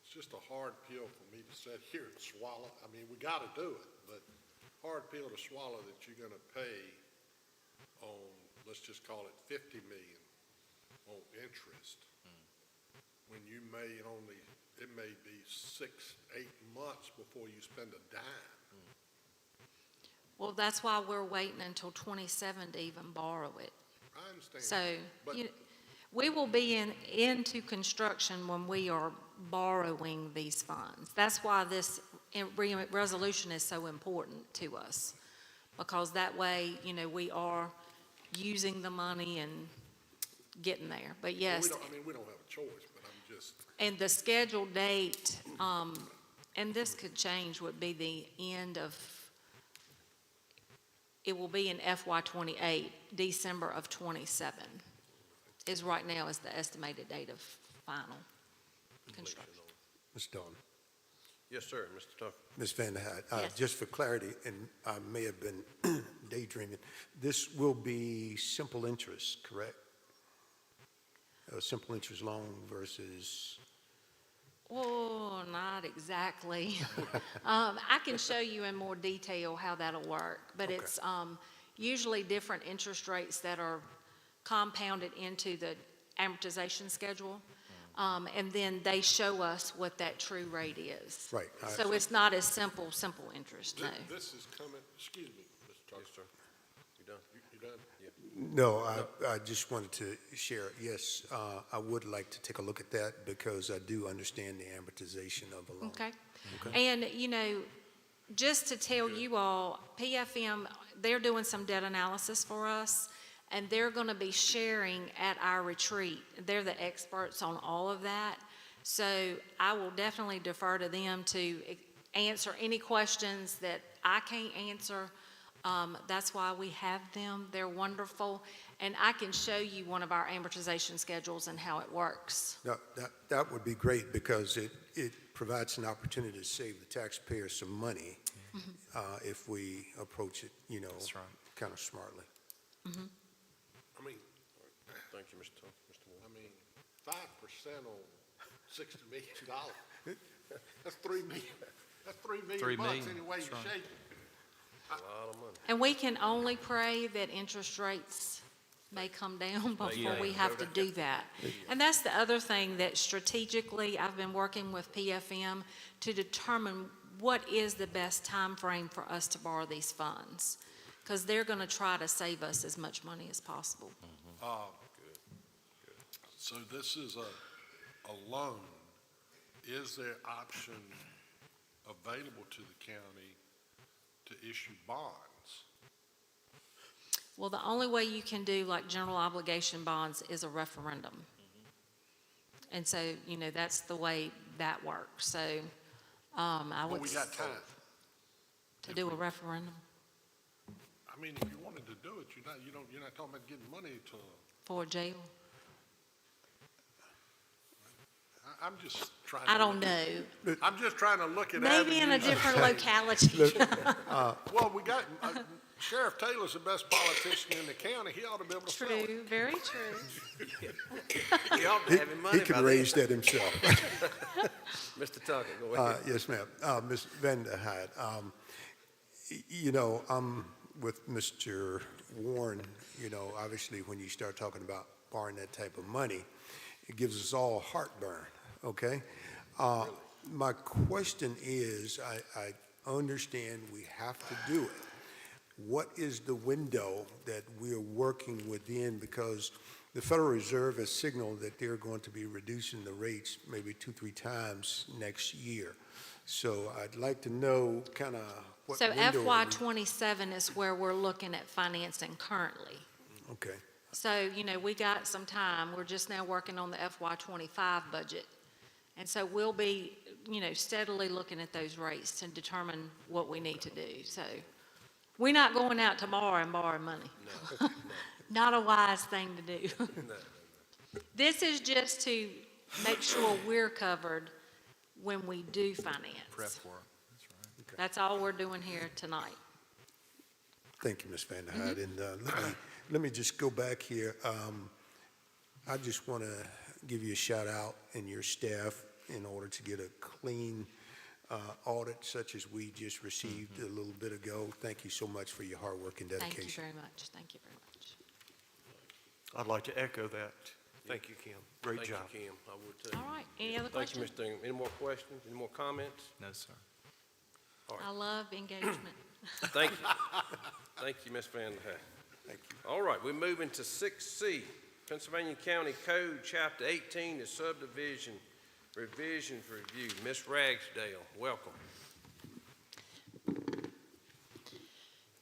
it's just a hard pill for me to sit here and swallow. I mean, we gotta do it, but hard pill to swallow that you're gonna pay on, let's just call it 50 million on interest, when you may only, it may be 6, 8 months before you spend a dime. Well, that's why we're waiting until 27 to even borrow it. I understand. So, But- we will be into construction when we are borrowing these funds. That's why this resolution is so important to us, because that way, we are using the money and getting there. But yes, We don't have a choice, but I'm just, and the scheduled date, and this could change, would be the end of, it will be in FY '28, December of '27, is right now is the estimated date of final construction. Ms. Dawn. Yes, sir, Mr. Tucker. Ms. Van der Haat, Yes. just for clarity, and I may have been daydreaming, this will be simple interest, correct? A simple interest loan versus, Oh, not exactly. I can show you in more detail how that'll work, but Okay. it's usually different interest rates that are compounded into the amortization schedule. And then they show us what that true rate is. right. So it's not as simple interest, no. this is coming, excuse me, Mr. Tucker. Yes, sir. You done? You done? Yeah. No, I just wanted to share, yes, I would like to take a look at that because I do understand the amortization of a loan. Okay. And, just to tell you all, PFM, they're doing some debt analysis for us, and they're going to be sharing at our retreat. They're the experts on all of that. So I will definitely defer to them to answer any questions that I can't answer. That's why we have them. They're wonderful. And I can show you one of our amortization schedules and how it works. No, that would be great because it provides an opportunity to save the taxpayer some money if we approach it, kind of smartly. I mean, Thank you, Mr. Tucker. Mr. Moore. 5% on $60 million, that's $3 million. That's $3 million $3 bucks million, any way you that's right. shake it. A lot of money. And we can only pray that interest rates may come down before we have to do that. And that's the other thing that strategically, I've been working with PFM to determine what is the best time frame for us to borrow these funds, because they're going to try to save us as much money as possible. So this is a loan. Is there option available to the county to issue bonds? Well, the only way you can do like general obligation bonds is a referendum. And so, that's the way that works. So, I But would, we got time. to do a referendum I mean, if you wanted to do it, you're not talking about getting money to, for jail. I'm just trying. I don't know. I'm just trying to look at Maybe in a avenues. different locality. Well, we got, Sheriff Taylor's the best politician in the county. He ought to be able to sell it. True, very true. You ought to have him money He can by raise that himself. Mr. Tucker, go ahead. Yes, ma'am. Ms. Van der Haat, I'm with Mr. Warren, obviously when you start talking about borrowing that type of money, it gives us all heartburn, okay? My question is, I understand we have to do it. What is the window that we're working within? Because the Federal Reserve has signaled that they're going to be reducing the rates maybe 2-3 times next year. So I'd like to know kind of what So window FY are we- '27 is where we're looking at financing currently. Okay. So, we got some time. We're just now working on the FY '25 budget. And so we'll be, steadily looking at those rates to determine what we need to do. So We're not going out tomorrow and borrowing money. Not a wise thing to do. This is just to make sure we're covered when we do finance. Prep work. That's all we're doing here tonight. Thank you, Ms. Van der Heide. And let me just go back here. I just want to give you a shout out and your staff in order to get a clean audit such as we just received a little bit ago. Thank you so much for your hard work and dedication. Thank you very much. Thank you very much. I'd like to echo that. Thank you, Kim. Great job. Thank you, Kim. I would too. All right, any other Thank you, questions? Mr. Ingram. Any more questions? Any more comments? No, sir. I love engagement. Thank you. Thank you, Ms. Van der Heide. Thank you. All right, we're moving to 6C, Pennsylvania County Code, Chapter 18, the subdivision revisions review. Ms. Ragsdale, welcome.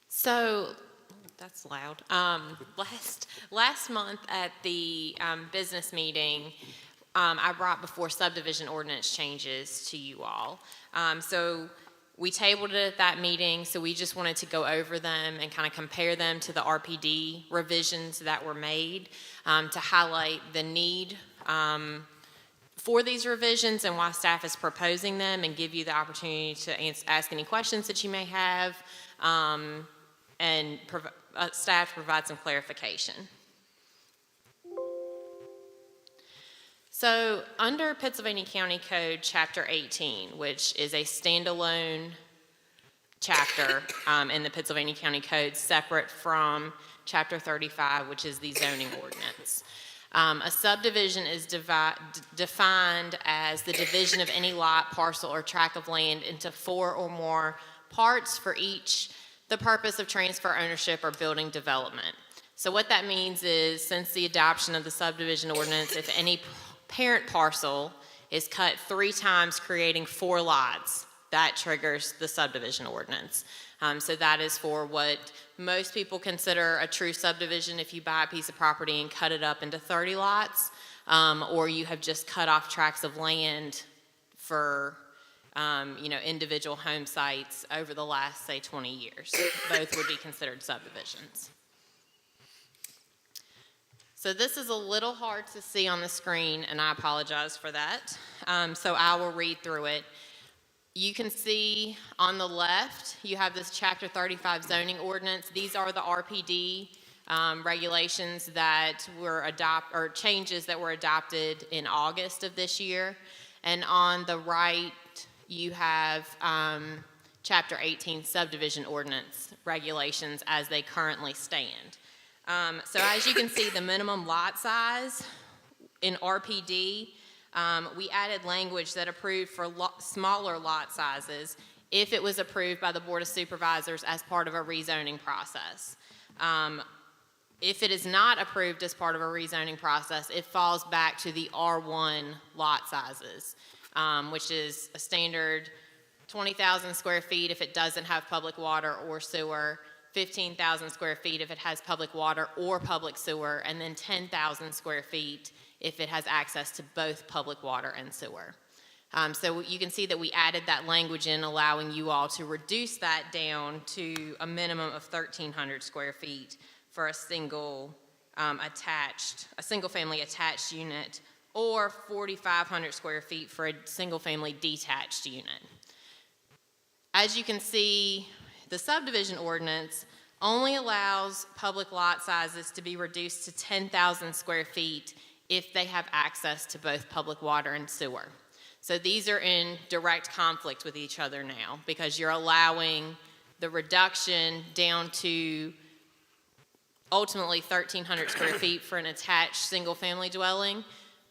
So, that's loud. Last month at the business meeting, I brought before subdivision ordinance changes to you all. So we tabled it at that meeting, so we just wanted to go over them and kind of compare them to the RPD revisions that were made to highlight the need for these revisions and why staff is proposing them, and give you the opportunity to ask any questions that you may have, and staff provide some clarification. So under Pennsylvania County Code Chapter 18, which is a standalone chapter in the Pennsylvania County Code, separate from Chapter 35, which is the zoning ordinance. A subdivision is defined as the division of any lot, parcel, or tract of land into 4 or more parts for each the purpose of transfer ownership or building development. So what that means is, since the adoption of the subdivision ordinance, if any parent parcel is cut 3 times, creating 4 lots, that triggers the subdivision ordinance. So that is for what most people consider a true subdivision if you buy a piece of property and cut it up into 30 lots, or you have just cut off tracts of land for individual home sites over the last, say, 20 years. Both would be considered subdivisions. So this is a little hard to see on the screen, and I apologize for that. So I will read through it. You can see on the left, you have this Chapter 35 zoning ordinance. These are the RPD regulations that were changes that were adopted in August of this year. And on the right, you have Chapter 18 subdivision ordinance regulations as they currently stand. So as you can see, the minimum lot size in RPD, we added language that approved for smaller lot sizes if it was approved by the Board of Supervisors as part of a rezoning process. If it is not approved as part of a rezoning process, it falls back to the R1 lot sizes, which is a standard 20,000 square feet if it doesn't have public water or sewer, 15,000 square feet if it has public water or public sewer, and then 10,000 square feet if it has access to both public water and sewer. So you can see that we added that language in, allowing you all to reduce that down to a minimum of 1,300 square feet for a single family attached unit, or 4,500 square feet for a single family detached unit. As you can see, the subdivision ordinance only allows public lot sizes to be reduced to 10,000 square feet if they have access to both public water and sewer. So these are in direct conflict with each other now, because you're allowing the reduction down to ultimately 1,300 square feet for an attached single-family dwelling,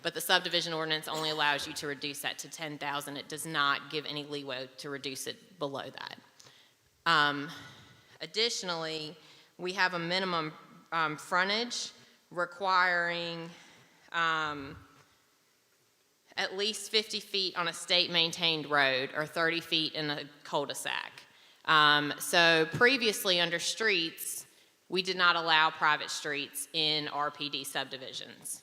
but the subdivision ordinance only allows you to reduce that to 10,000. It does not give any leeway to reduce it below that. Additionally, we have a minimum frontage requiring at least 50 feet on a state-maintained road or 30 feet in a cul-de-sac. So previously under streets, we did not allow private streets in RPD subdivisions.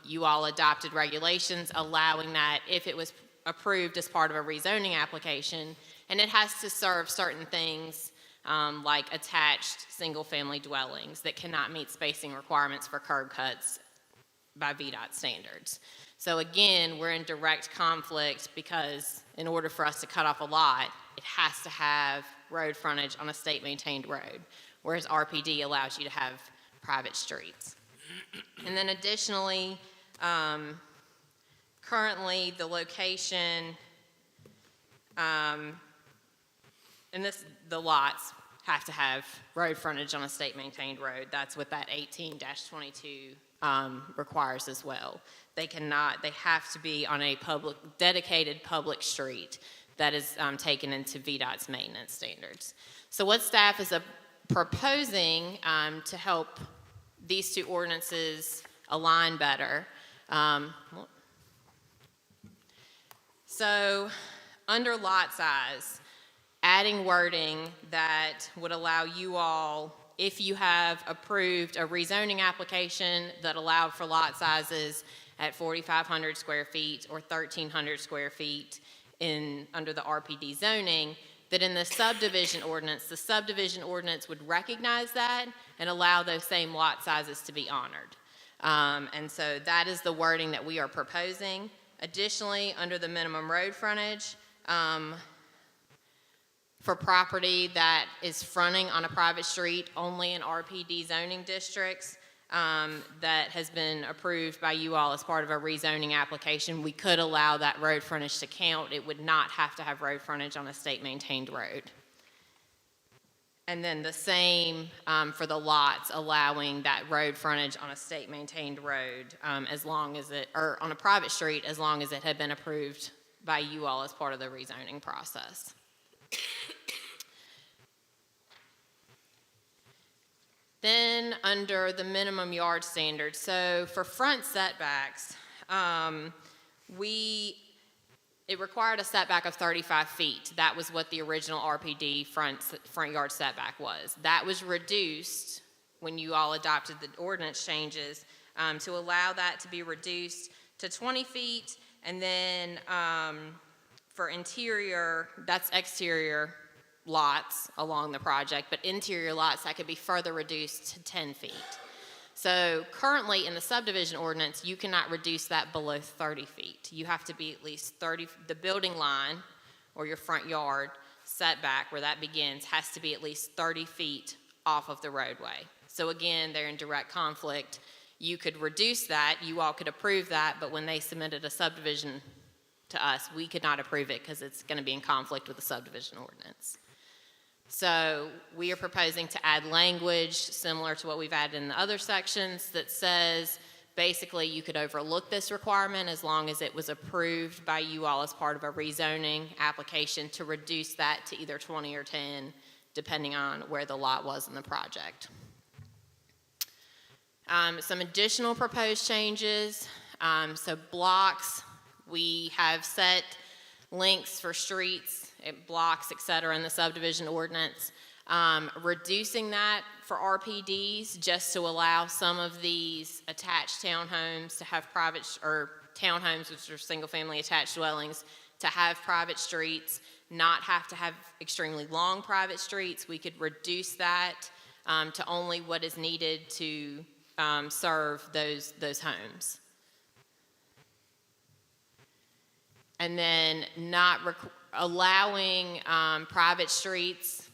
You all adopted regulations allowing that if it was approved as part of a rezoning application, and it has to serve certain things like attached single-family dwellings that cannot meet spacing requirements for curb cuts by VDOT standards. So again, we're in direct conflict because in order for us to cut off a lot, it has to have road frontage on a state-maintained road, whereas RPD allows you to have private streets. And then additionally, currently the location, the lots have to have road frontage on a state-maintained road. That's what that 18-22 requires as well. They have to be on a dedicated public street that is taken into VDOT's maintenance standards. So what staff is proposing to help these two ordinances align better. So under lot size, adding wording that would allow you all, if you have approved a rezoning application that allowed for lot sizes at 4,500 square feet or 1,300 square feet under the RPD zoning, that in the subdivision ordinance would recognize that and allow those same lot sizes to be honored. And so that is the wording that we are proposing. Additionally, under the minimum road frontage, for property that is fronting on a private street only in RPD zoning districts, that has been approved by you all as part of a rezoning application, we could allow that road frontage to count. It would not have to have road frontage on a state-maintained road. And then the same for the lots, allowing that road frontage on a state-maintained road as long as or on a private street, as long as it had been approved by you all as part of the rezoning process. Then under the minimum yard standard, so for front setbacks, it required a setback of 35 feet. That was what the original RPD front yard setback was. That was reduced when you all adopted the ordinance changes to allow that to be reduced to 20 feet. And then for interior, that's exterior lots along the project, but interior lots, that could be further reduced to 10 feet. So currently in the subdivision ordinance, you cannot reduce that below 30 feet. You have to be at least 30, the building line or your front yard setback where that begins has to be at least 30 feet off of the roadway. So again, they're in direct conflict. You could reduce that, you all could approve that, but when they submitted a subdivision to us, we could not approve it because it's going to be in conflict with the subdivision ordinance. So we are proposing to add language similar to what we've added in the other sections that says basically you could overlook this requirement as long as it was approved by you all as part of a rezoning application to reduce that to either 20 or 10 depending on where the lot was in the project. Some additional proposed changes. So blocks, we have set links for streets, blocks, et cetera, in the subdivision ordinance. Reducing that for RPDs just to allow some of these attached townhomes to have private, or townhomes which are single-family attached dwellings, to have private streets, not have to have extremely long private streets. We could reduce that to only what is needed to serve those homes. And then not allowing private streets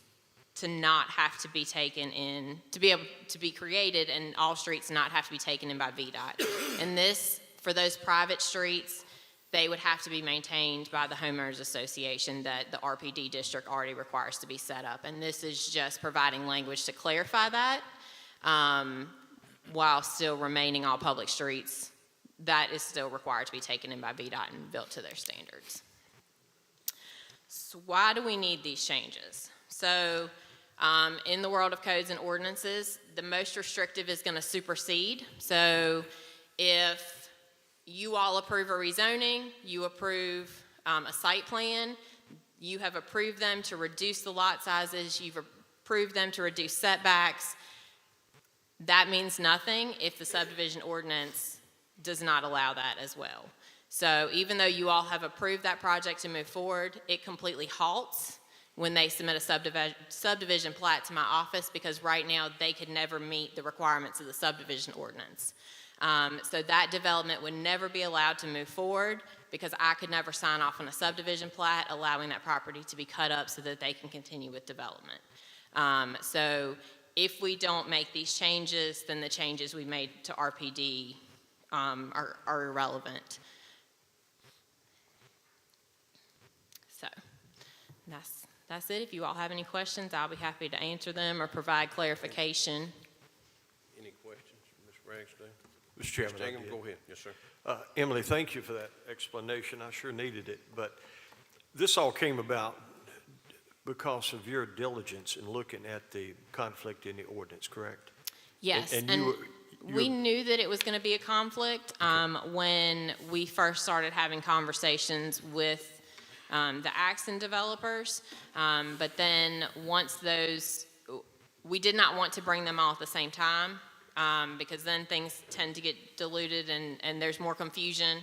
to not have to be taken in, to be able to be created, and all streets not have to be taken in by VDOT. And this, for those private streets, they would have to be maintained by the homeowners association that the RPD district already requires to be set up. And this is just providing language to clarify that while still remaining all public streets. That is still required to be taken in by VDOT and built to their standards. So why do we need these changes? So in the world of codes and ordinances, the most restrictive is going to supersede. So if you all approve a rezoning, you approve a site plan, you have approved them to reduce the lot sizes, you've approved them to reduce setbacks, that means nothing if the subdivision ordinance does not allow that as well. So even though you all have approved that project to move forward, it completely halts when they submit a subdivision plat to my office, because right now they could never meet the requirements of the subdivision ordinance. So that development would never be allowed to move forward because I could never sign off on a subdivision plat allowing that property to be cut up so that they can continue with development. So if we don't make these changes, then the changes we made to RPD are irrelevant. So that's it. If you all have any questions, I'll be happy to answer them or provide clarification. Any questions, Ms. Ragsdale? Mr. Chairman, Mr. I Ingham, did. go ahead. Yes, sir. Emily, thank you for that explanation. I sure needed it. But this all came about because of your diligence in looking at the conflict in the ordinance, correct? Yes, And and you we knew that it was going to be a conflict when we first started having conversations with the Axon developers. But then once those, we did not want to bring them all at the same time because then things tend to get diluted and there's more confusion.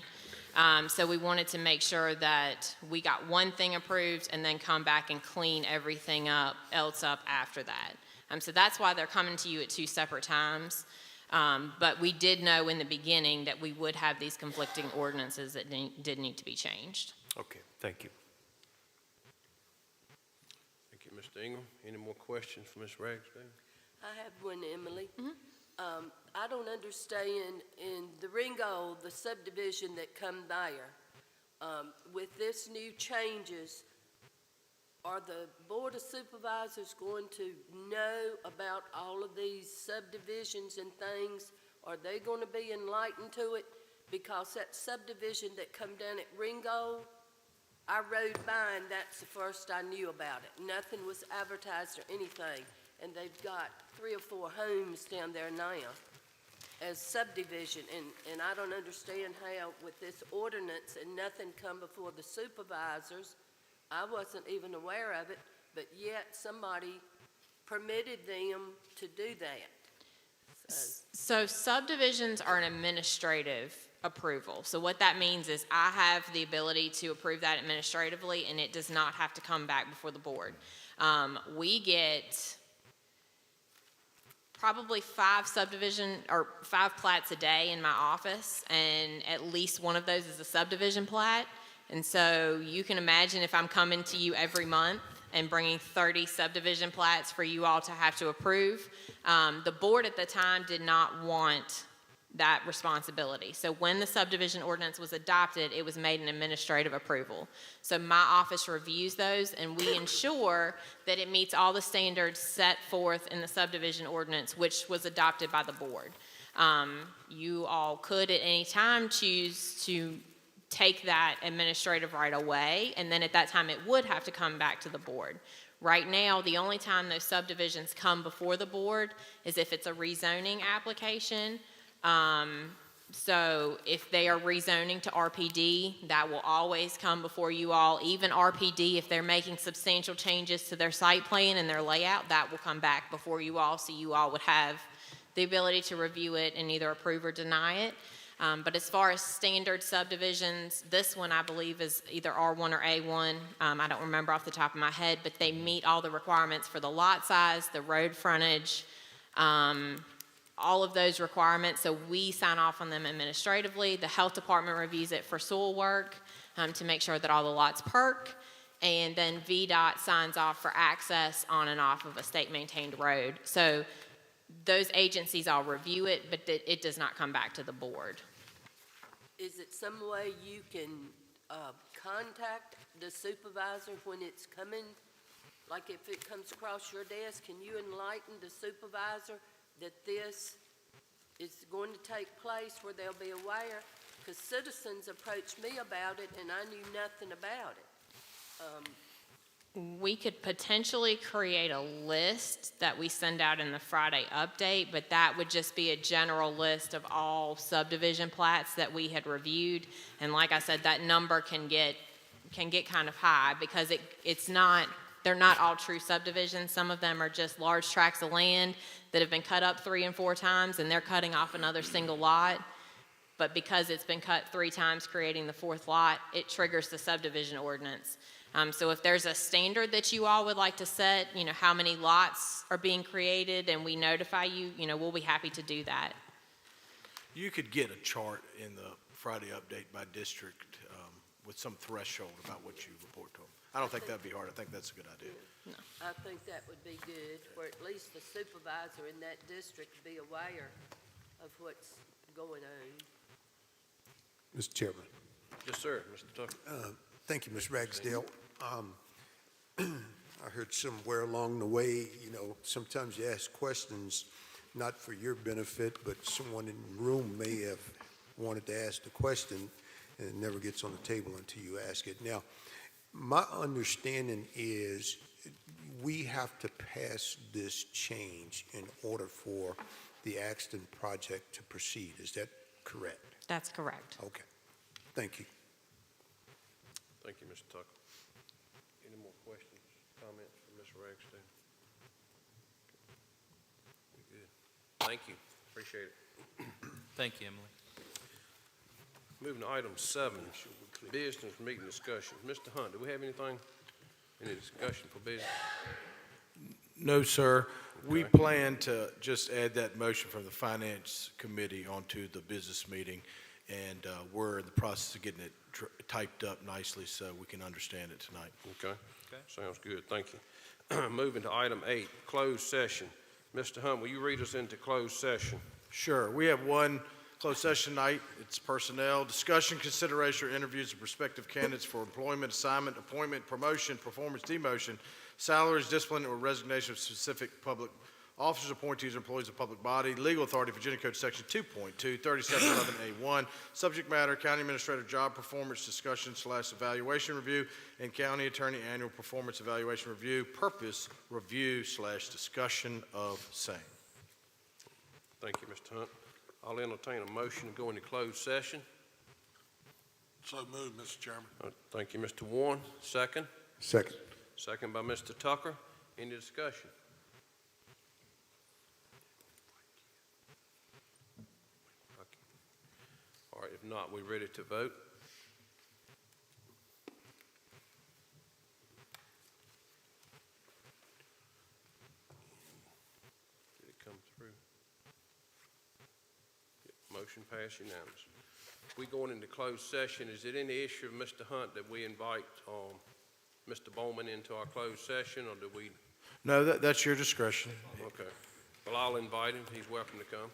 So we wanted to make sure that we got one thing approved and then come back and clean everything else up after that. So that's why they're coming to you at two separate times. But we did know in the beginning that we would have these conflicting ordinances that did need to be changed. Okay, thank you. Thank you, Mr. Ingham. Any more questions for Ms. Ragsdale? I have one, Emily. I don't understand in the Ringo, the subdivision that come there, with this new changes, are the Board of Supervisors going to know about all of these subdivisions and things? Are they going to be enlightened to it? Because that subdivision that come down at Ringo, I rode by and that's the first I knew about it. Nothing was advertised or anything. And they've got 3 or 4 homes down there now as subdivision. And I don't understand how with this ordinance and nothing come before the supervisors, I wasn't even aware of it, but yet somebody permitted them to do that. So subdivisions are an administrative approval. So what that means is I have the ability to approve that administratively, and it does not have to come back before the board. We get probably 5 plats a day in my office, and at least one of those is a subdivision plat. And so you can imagine if I'm coming to you every month and bringing 30 subdivision plats for you all to have to approve. The board at the time did not want that responsibility. So when the subdivision ordinance was adopted, it was made an administrative approval. So my office reviews those, and we ensure that it meets all the standards set forth in the subdivision ordinance, which was adopted by the board. You all could at any time choose to take that administrative right away, and then at that time it would have to come back to the board. Right now, the only time those subdivisions come before the board is if it's a rezoning application. So if they are rezoning to RPD, that will always come before you all. Even RPD, if they're making substantial changes to their site plan and their layout, that will come back before you all, so you all would have the ability to review it and either approve or deny it. But as far as standard subdivisions, this one I believe is either R1 or A1. I don't remember off the top of my head, but they meet all the requirements for the lot size, the road frontage, all of those requirements. So we sign off on them administratively. The health department reviews it for soil work to make sure that all the lots perk. And then VDOT signs off for access on and off of a state-maintained road. So those agencies all review it, but it does not come back to the board. Is it some way you can contact the supervisor when it's coming? Like if it comes across your desk, can you enlighten the supervisor that this is going to take place where they'll be aware? Because citizens approached me about it and I knew nothing about it. We could potentially create a list that we send out in the Friday update, but that would just be a general list of all subdivision plats that we had reviewed. And like I said, that number can get kind of high because they're not all true subdivisions. Some of them are just large tracts of land that have been cut up 3 and 4 times, and they're cutting off another single lot. But because it's been cut 3 times, creating the 4th lot, it triggers the subdivision ordinance. So if there's a standard that you all would like to set, how many lots are being created, and we notify you, we'll be happy to do that. You could get a chart in the Friday update by district with some threshold about what you report to them. I don't think that'd be hard. I think that's a good idea. I think that would be good, for at least the supervisor in that district to be aware of what's going on. Mr. Chairman. Yes, sir, Mr. Tucker. Thank you, Ms. Ragsdale. I heard somewhere along the way, sometimes you ask questions not for your benefit, but someone in the room may have wanted to ask the question, and it never gets on the table until you ask it. Now, my understanding is we have to pass this change in order for the Axton project to proceed. Is that correct? That's correct. Okay. Thank you. Thank you, Mr. Tucker. Any more questions, comments from Ms. Ragsdale? We good. Thank you. Appreciate it. Thank you, Emily. Moving to item 7, business meeting discussion. Mr. Hunt, do we have anything, any discussion for business? No, sir. We Okay. plan to just add that motion from the Finance Committee onto the business meeting, and we're in the process of getting it typed up nicely so we can understand it tonight. Okay. Sounds good. Thank you. Moving to item 8, closed session. Mr. Hunt, will you read us into closed session? Sure. We have one closed session night. It's personnel, discussion, consideration, or interviews of prospective candidates for employment, assignment, appointment, promotion, performance, demotion, salaries, discipline, or resignation of specific public officers, appointees, or employees of public body, legal authority, Virginia Code Section 2.2, 3711A1, subject matter, county administrator job performance discussion / evaluation review, and county attorney annual performance evaluation review, purpose review / discussion of same. Thank you, Mr. Hunt. I'll entertain a motion to go into closed session. So moved, Mr. Chairman. Thank you, Mr. Warren. Second. Second. Second by Mr. Tucker. Any discussion? All right, if not, we ready to vote? Did it come through? Motion passed unanimous. We going into closed session. Is it any issue of Mr. Hunt that we invite Mr. Bowman into our closed session, or do we? No, that's your discretion. Okay. Well, I'll invite him. He's welcome to come.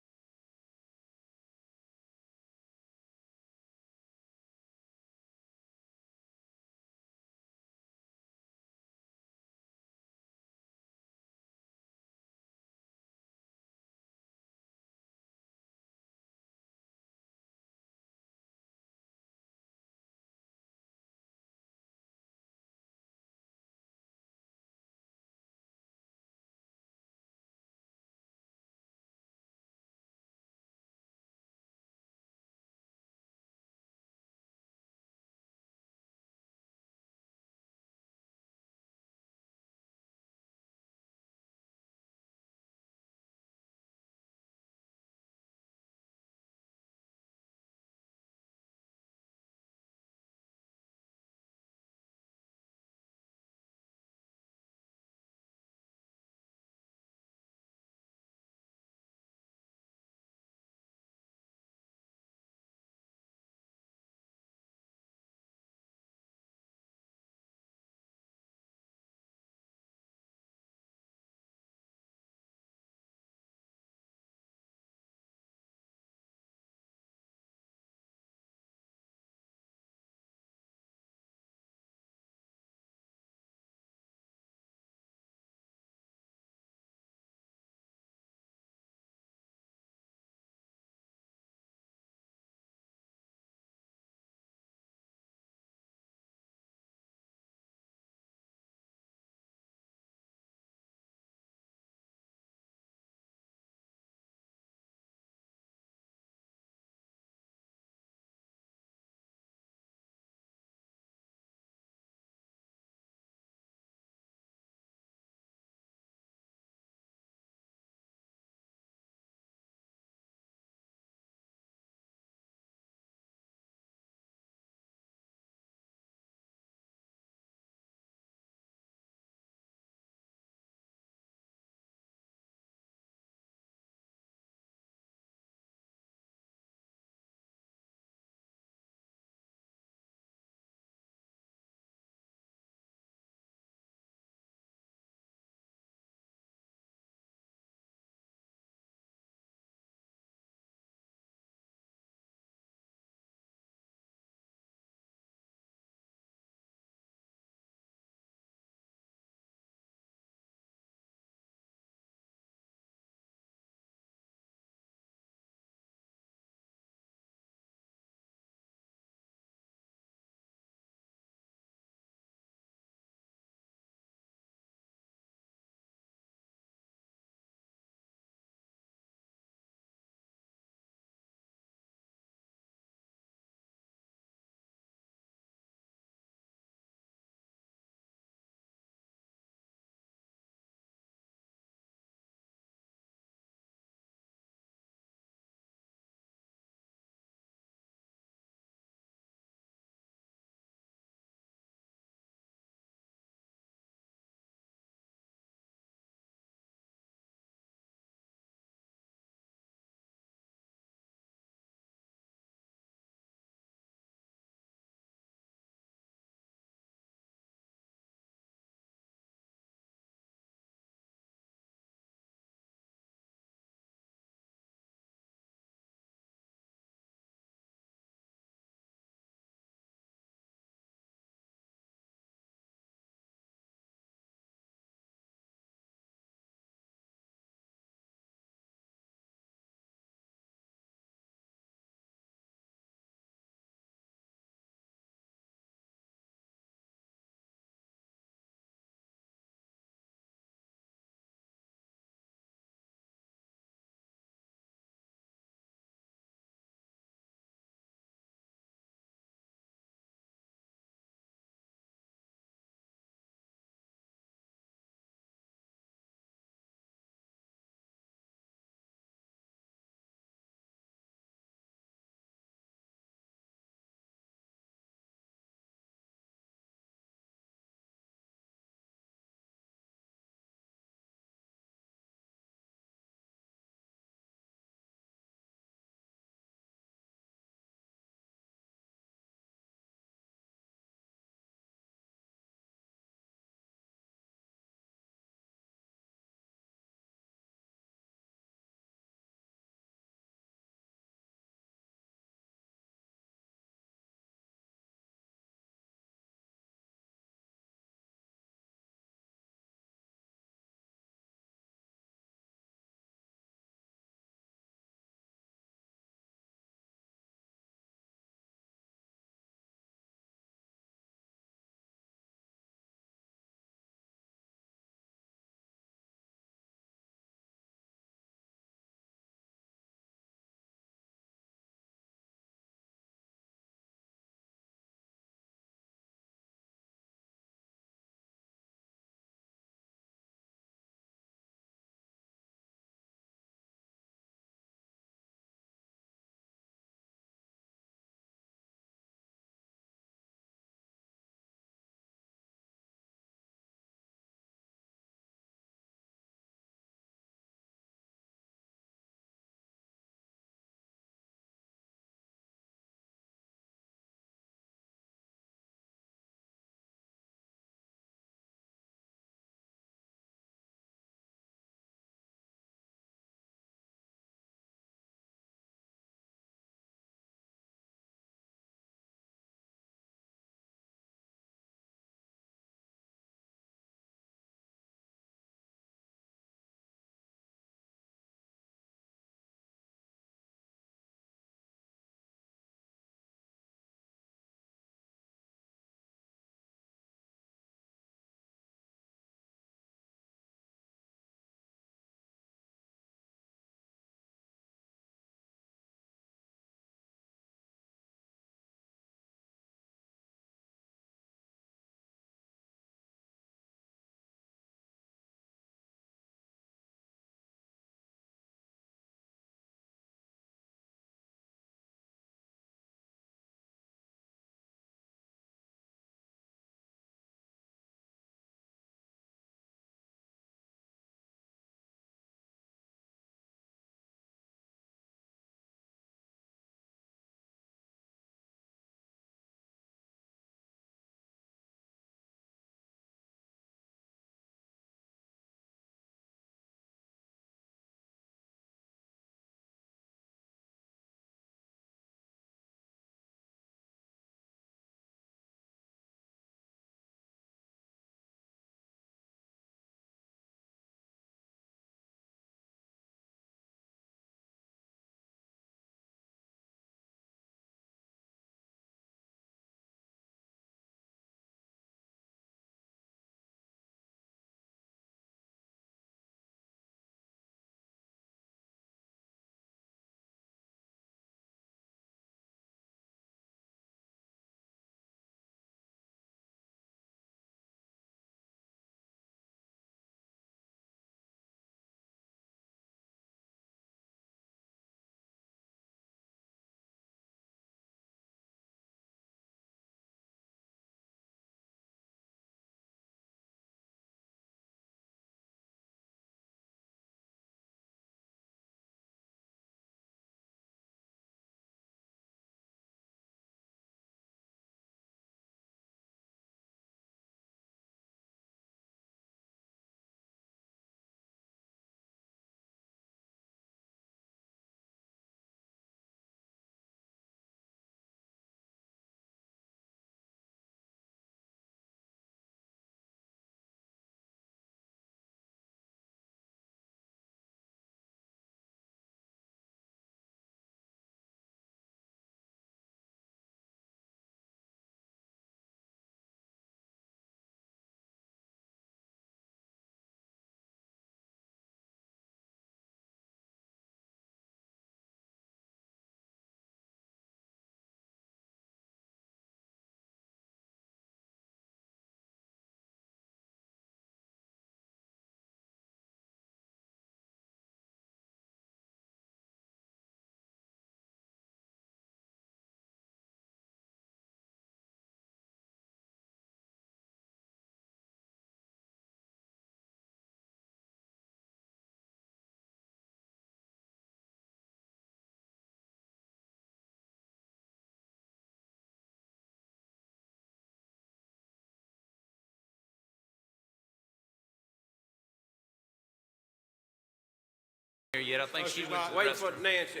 yet. I think she she's went not. to the Wait for restroom. Nancy,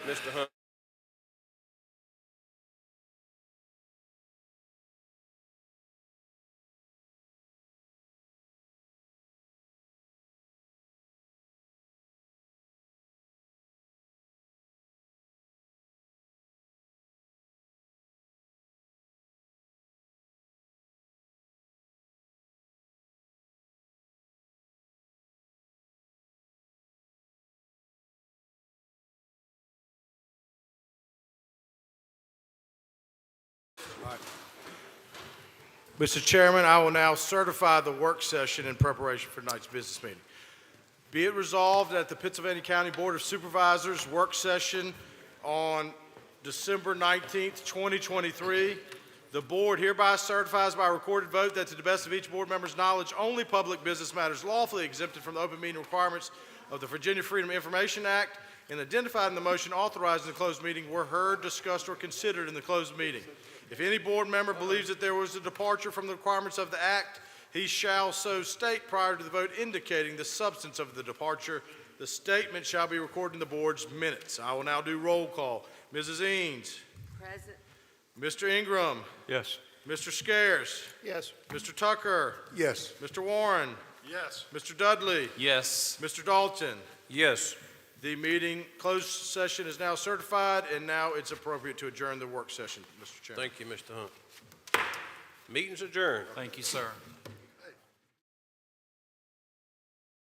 Mr. Hunt. Mr. Chairman, I will now certify the work session in preparation for tonight's business meeting. Be it resolved that the Pittsylvania County Board of Supervisors work session on December 19th, 2023, the board hereby certifies by recorded vote that to the best of each board member's knowledge, only public business matters lawfully exempted from the open meeting requirements of the Virginia Freedom of Information Act and identified in the motion authorizing the closed meeting were heard, discussed, or considered in the closed meeting. If any board member believes that there was a departure from the requirements of the Act, he shall so state prior to the vote indicating the substance of the departure. The statement shall be recorded in the board's minutes. I will now do roll call. Mrs. Eanes. Present. Mr. Ingram. Yes. Mr. Scares. Yes. Mr. Tucker. Yes. Mr. Warren. Yes. Mr. Dudley. Yes. Mr. Dalton. Yes. The meeting closed session is now certified, and now it's appropriate to adjourn the work session, Mr. Chairman. Thank you, Mr. Hunt. Meeting's adjourned. Thank you, sir.